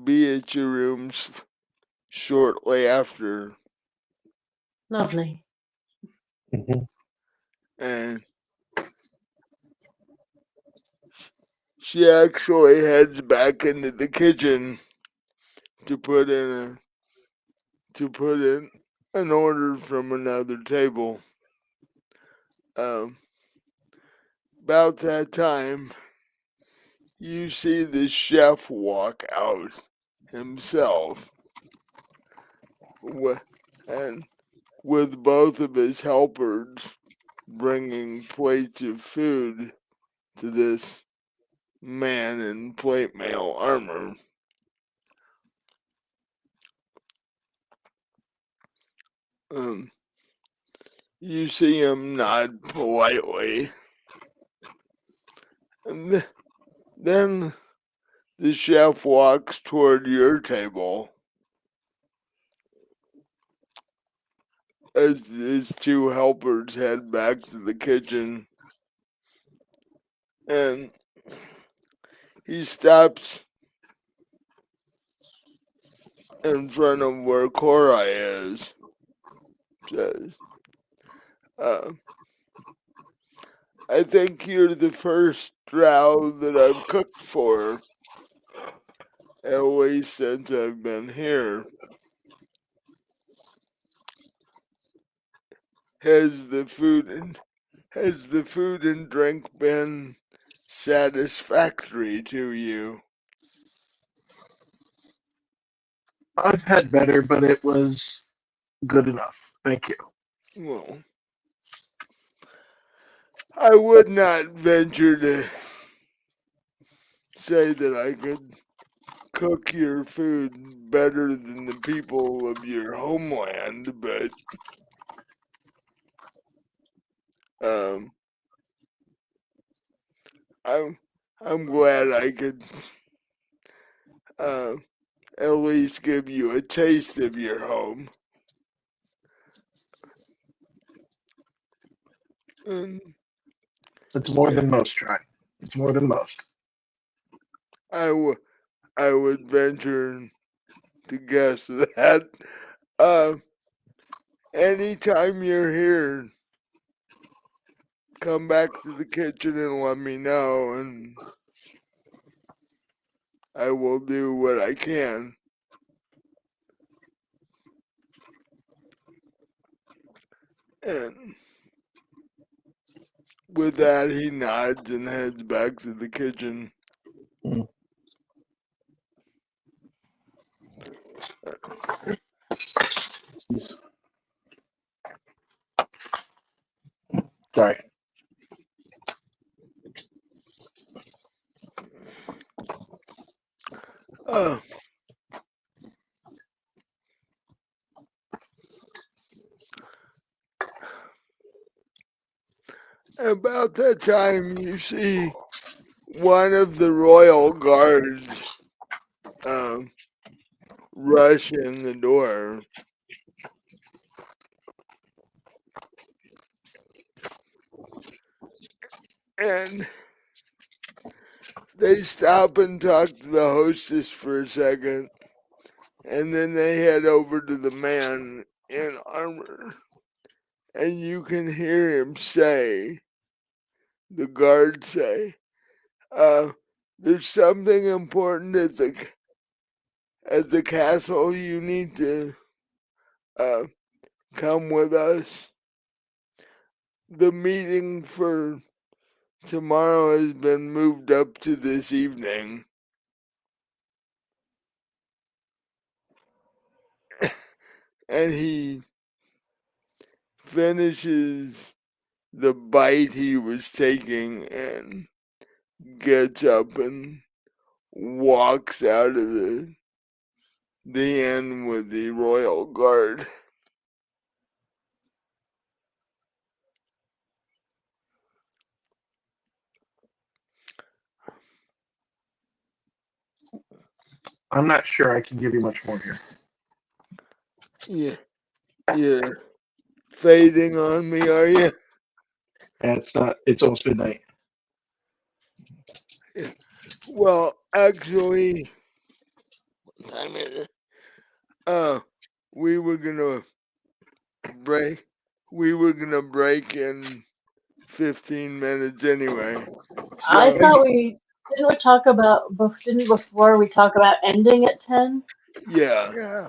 be at your rooms shortly after." Lovely. Mhm. And she actually heads back into the kitchen to put in an order from another table. About that time, you see the chef walk out himself, and with both of his helpers bringing plates of food to this man in plate mail armor. Um, you see him nod politely, and then the chef walks toward your table as his two helpers head back to the kitchen, and he stops in front of where Korai is. Says, uh, "I think you're the first drow that I've cooked for, at least since I've been here. Has the food and drink been satisfactory to you?" I've had better, but it was good enough. Thank you. Well, I would not venture to say that I could cook your food better than the people of your homeland, but um, I'm glad I could uh, at least give you a taste of your home. And It's more yeah, than most try. It's more than most. I would venture to guess that. Uh, Anytime you're here, come back to the kitchen and let me know, and I will do what I can. And with that, he nods and heads back to the kitchen. Mm. Jeez. Sorry. Uh, about that time, you see one of the royal guards um, rush in the door, and they stop and talk to the hostess for a second, and then they head over to the man in armor, and you can hear him say, the guard say, uh, "There's something important at the castle. You need to uh, come with us. The meeting for tomorrow has been moved up to this evening." And he finishes the bite he was taking and gets up and walks out of the inn with the royal guard. I'm not sure I can give you much more here. Yeah, you're fading on me, are you? And it's not. It's almost midnight. Well, actually, what time is it? We were gonna break. We were gonna break in 15 minutes anyway. I So thought we didn't we talk about didn't before we talk about ending at 10? yeah, Yeah.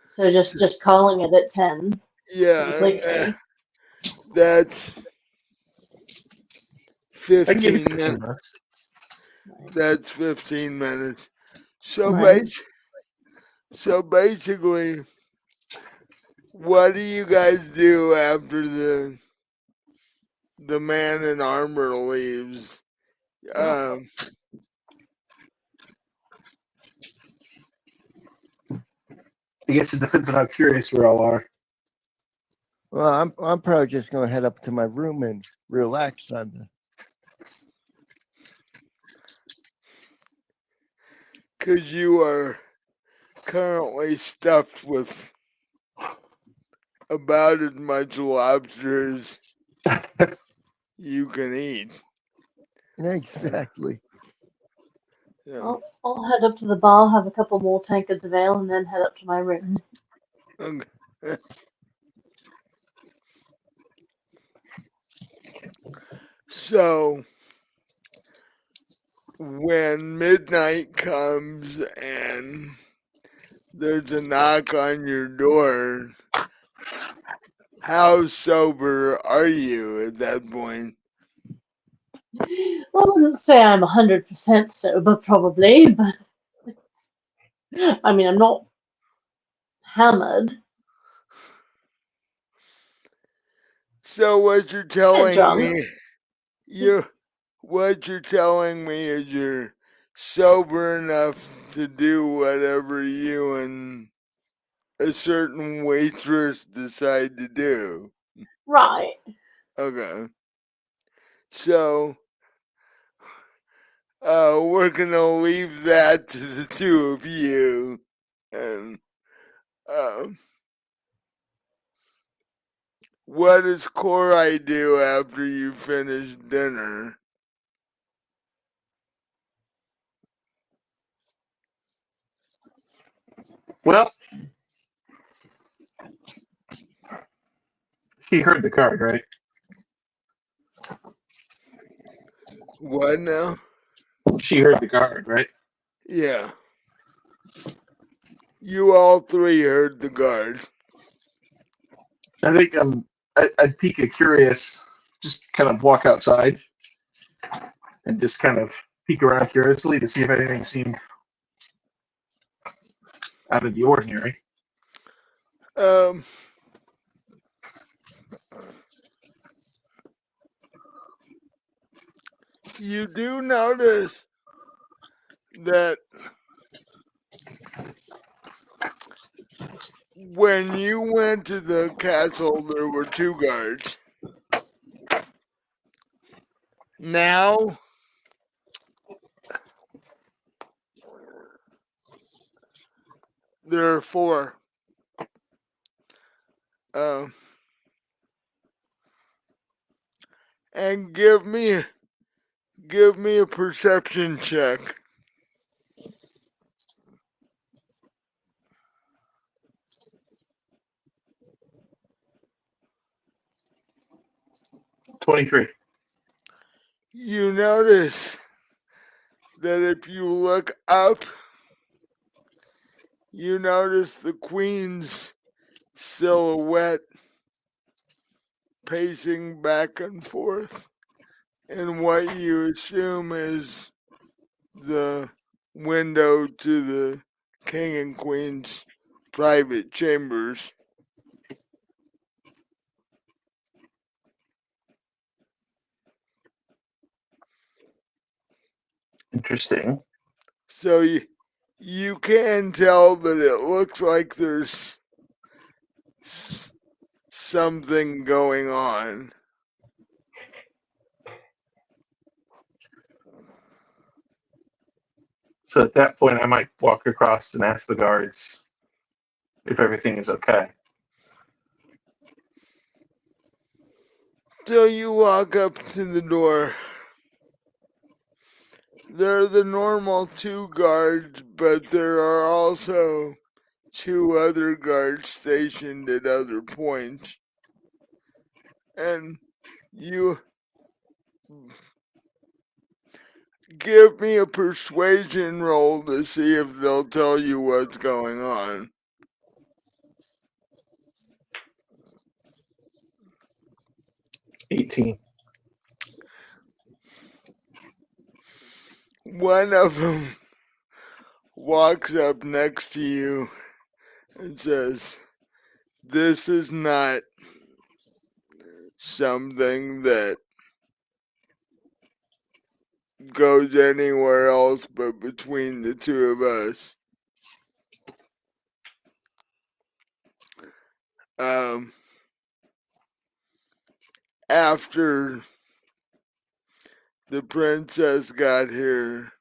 So just calling it at 10 yeah, and completely. that's I can give you 15 15 minutes. minutes. That's 15 minutes. So Right. so basically, what do you guys do after the man in armor leaves? Well, I guess it depends on how curious we all are. well, I'm probably just gonna head up to my room and relax on the. Because you are currently stuffed with about as much lobster as you can eat. Exactly. Yeah. I'll head up to the bar, have a couple more tankards of ale, and then head up to my room. Okay. So when midnight comes and there's a knock on your door, how sober are you at that point? Well, I wouldn't say I'm 100% sober, probably, but I mean, I'm not hammered. So what you're Bit telling drunk. me, you what you're telling me is you're sober enough to do whatever you and a certain waitress decide to do. Right. Okay. So we're gonna leave that to the two of you. And um what does Cory do after you finish dinner? Well, she heard the card, right? What now? She heard the card, right? Yeah. You all three heard the guard. I think I'd peek a curious, just kind of walk outside and just kind of peek around curiously to see if anything seemed out of the ordinary. Um you do notice that when you went to the castle there were two guards. Now there are four. Um and give me a perception check. 23. You notice that if you look up, you notice the queen's silhouette pacing back and forth in what you assume is the window to the king and queen's private chambers. Interesting. So you can tell that it looks like there's something going on. So at that point, I might walk across and ask the guards if everything is okay. So you walk up to the door. There are the normal 2 guards, but there are also 2 other guards stationed at other points. And you give me a persuasion roll to see if they'll tell you what's going on. 18. One of them walks up next to you and says, "This is not something that goes anywhere else but between the 2 of us. After the princess got here,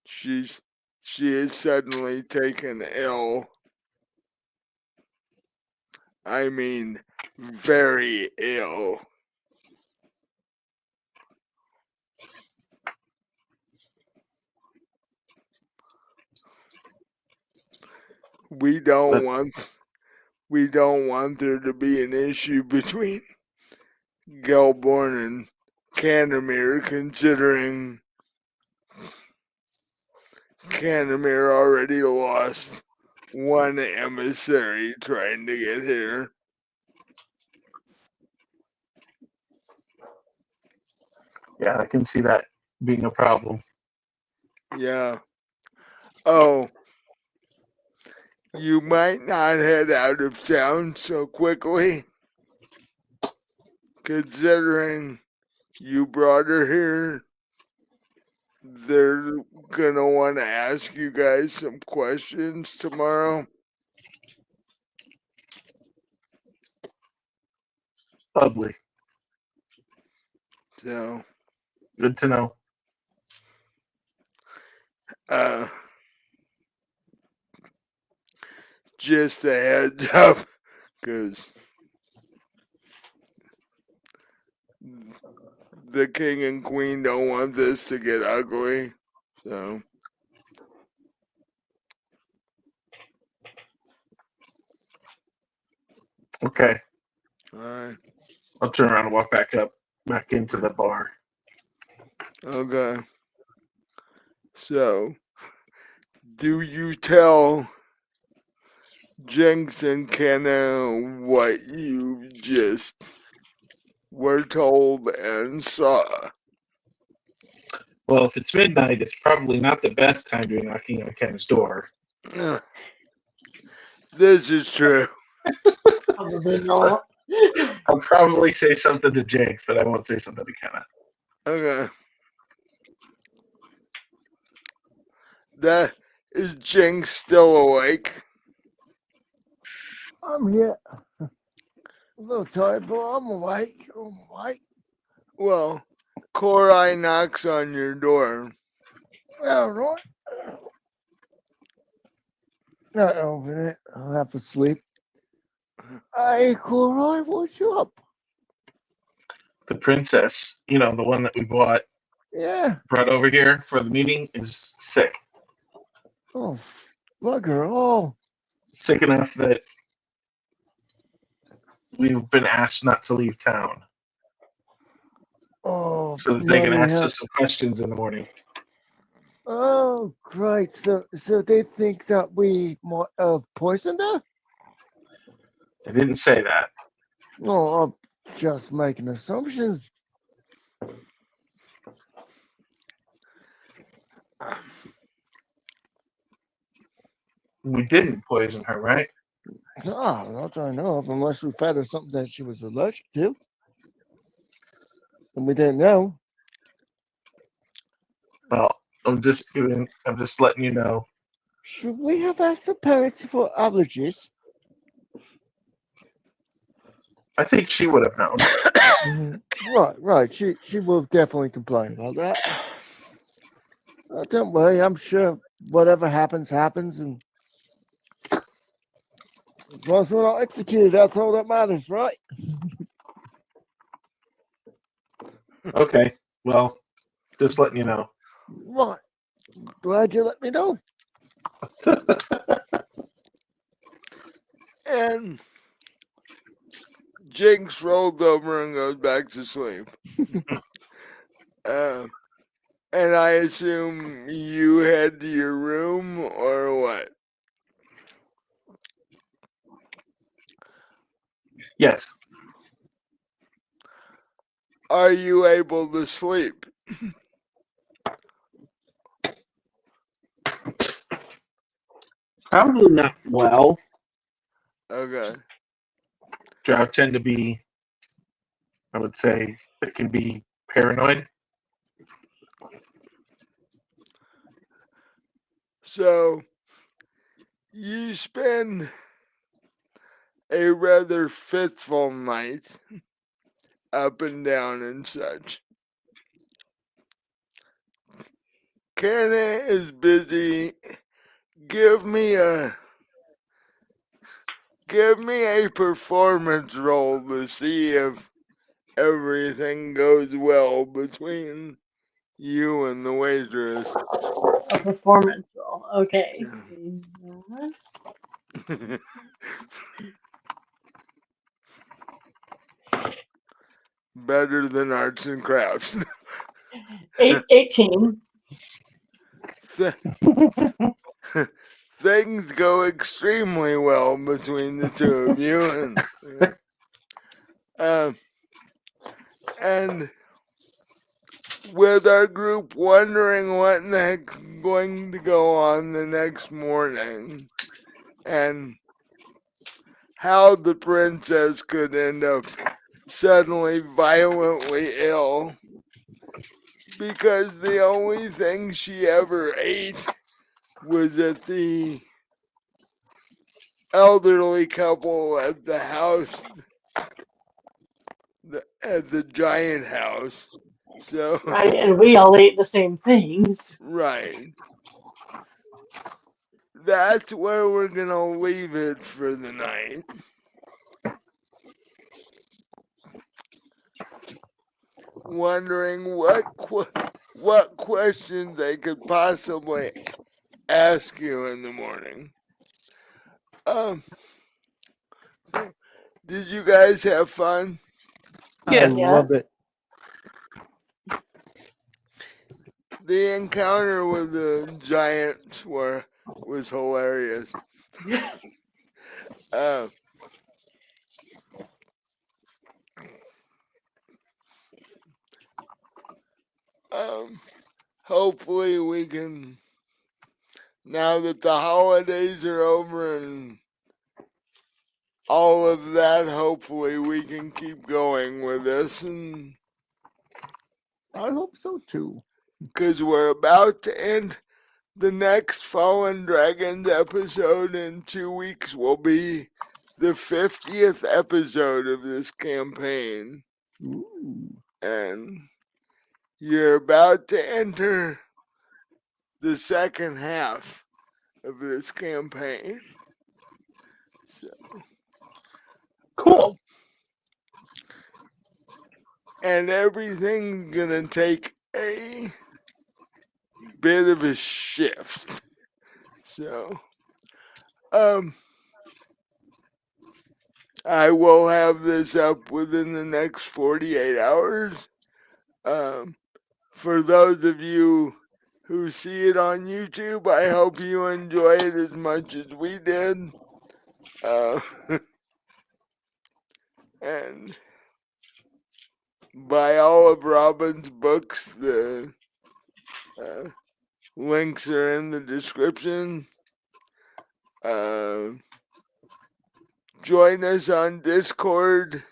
she is suddenly taken ill. I mean, very ill. We don't want there to be an issue between Gelborne and Cantermere, considering Cantermere already lost one emissary trying to get here." Yeah, I can see that being a problem. Yeah. Oh, you might not head out of town so quickly, considering you brought her here. They're gonna want to ask you guys some questions tomorrow. Lovely. So, Good to know. Just a heads up, because the king and queen don't want this to get ugly. So, Okay. all right. I'll turn around and walk back into the bar. Okay. So, do you tell Jinx and Kenna what you just were told and saw? Well, if it's midnight, it's probably not the best time to be knocking on Ken's door. This is true. Probably not. I'll probably say something to Jinx, but I won't say something to Kenna. Okay. That is Jinx still awake? I'm here. A little tired, but I'm awake. I'm awake. Well, Korai knocks on your door. All right. Not open it. I'll have to sleep. Hey, Korai, what's up? The princess, the one that we brought over here for the meeting, is sick. Oh, bugger. Oh. Sick enough that we've been asked not to leave town. Oh, so that they can ask us some questions in the morning. Oh, great. So they think that we might have poisoned her? I didn't say that. No, I'm just making assumptions. We didn't poison her, right? No, not that I know of, unless we fed her something that she was allergic to. And we didn't know. Well, I'm just letting you know. Should we have asked her parents for allergies? I think she would have known. Right. She will definitely complain about that. Don't worry, I'm sure whatever happens, happens, and as long as we're not executed, that's all that matters, right? Okay. Well, just letting you know. Right. Glad you let me know. And Jinx rolls over and goes back to sleep. uh, and I assume you head to your room or what? Yes. Are you able to sleep? Probably not well. Okay. I tend to be, I would say, it can be paranoid. So you spend a rather fitful night up and down and such. Kenna is busy. Give me a performance roll to see if everything goes well between you and the waitress. A performance roll. Okay. Better than arts and crafts. 18. Things go extremely well between the two of you, uh, and with our group wondering what in the heck's going to go on the next morning, and how the princess could end up suddenly violently ill because the only thing she ever ate was at the elderly couple at the house, at the giant house. So, Right, and we all ate the same things. right. That's where we're going to leave it for the night. Wondering what questions they could possibly ask you in the morning. Um, so, did you guys have fun? I Yeah. Yeah. love it. The encounter with the giants was hilarious. Uh, um, hopefully we can, now that the holidays are over and all of that, hopefully we can keep going with this, and I hope so too. because we're about to end the next Fallen Dragons episode in 2 weeks will be the 50th episode of this campaign, Ooh. and you're about to enter the second half of this campaign. So, Cool. and everything's gonna take a bit of a shift. So, I will have this up within the next 48 hours. For those of you who see it on YouTube, I hope you enjoy it as much as we did. Uh, and buy all of Robin's books. The uh, links are in the description. Join us on Discord.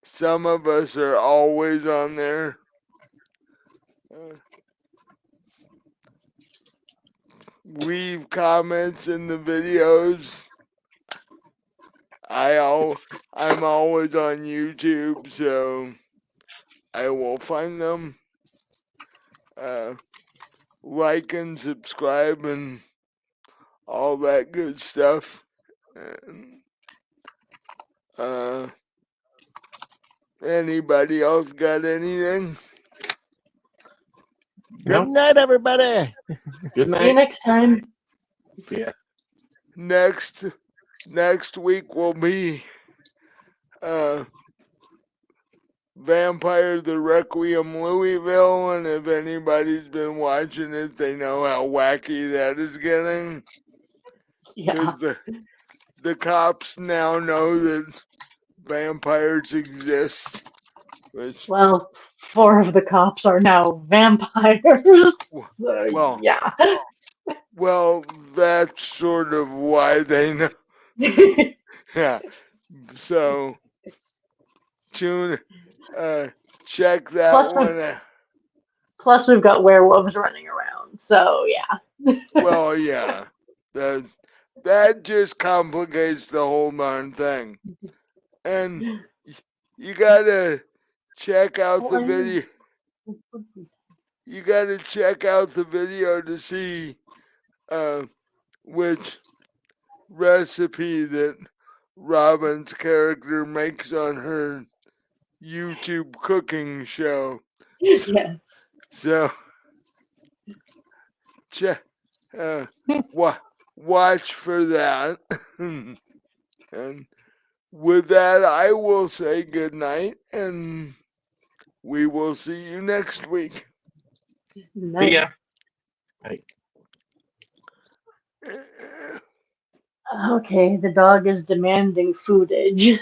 Some of us are always on there. Leave comments in the videos. I'm always on YouTube, so I will find them. like and subscribe and all that good stuff. And, anybody else got anything? Good night, everybody. Good See you night. next time. Yeah. Next week will be Vampire the Requiem Louisville, and if anybody's been watching it, they know how wacky that is getting. Yeah. Because the cops now know that vampires exist, which, Well, 4 of the cops are now vampires. So, well, yeah. that's sort of why they know. Yeah, so check that plus, one out. we've got werewolves running around. So, yeah. Well, yeah, that just complicates the whole darn thing. And you gotta check out the video. You gotta check out the video to see which recipe that Robin's character makes on her YouTube cooking show. Yes. So watch for that. And with that, I will say good night, and we will see you next week. See ya. Bye. Okay, the dog is demanding foodage.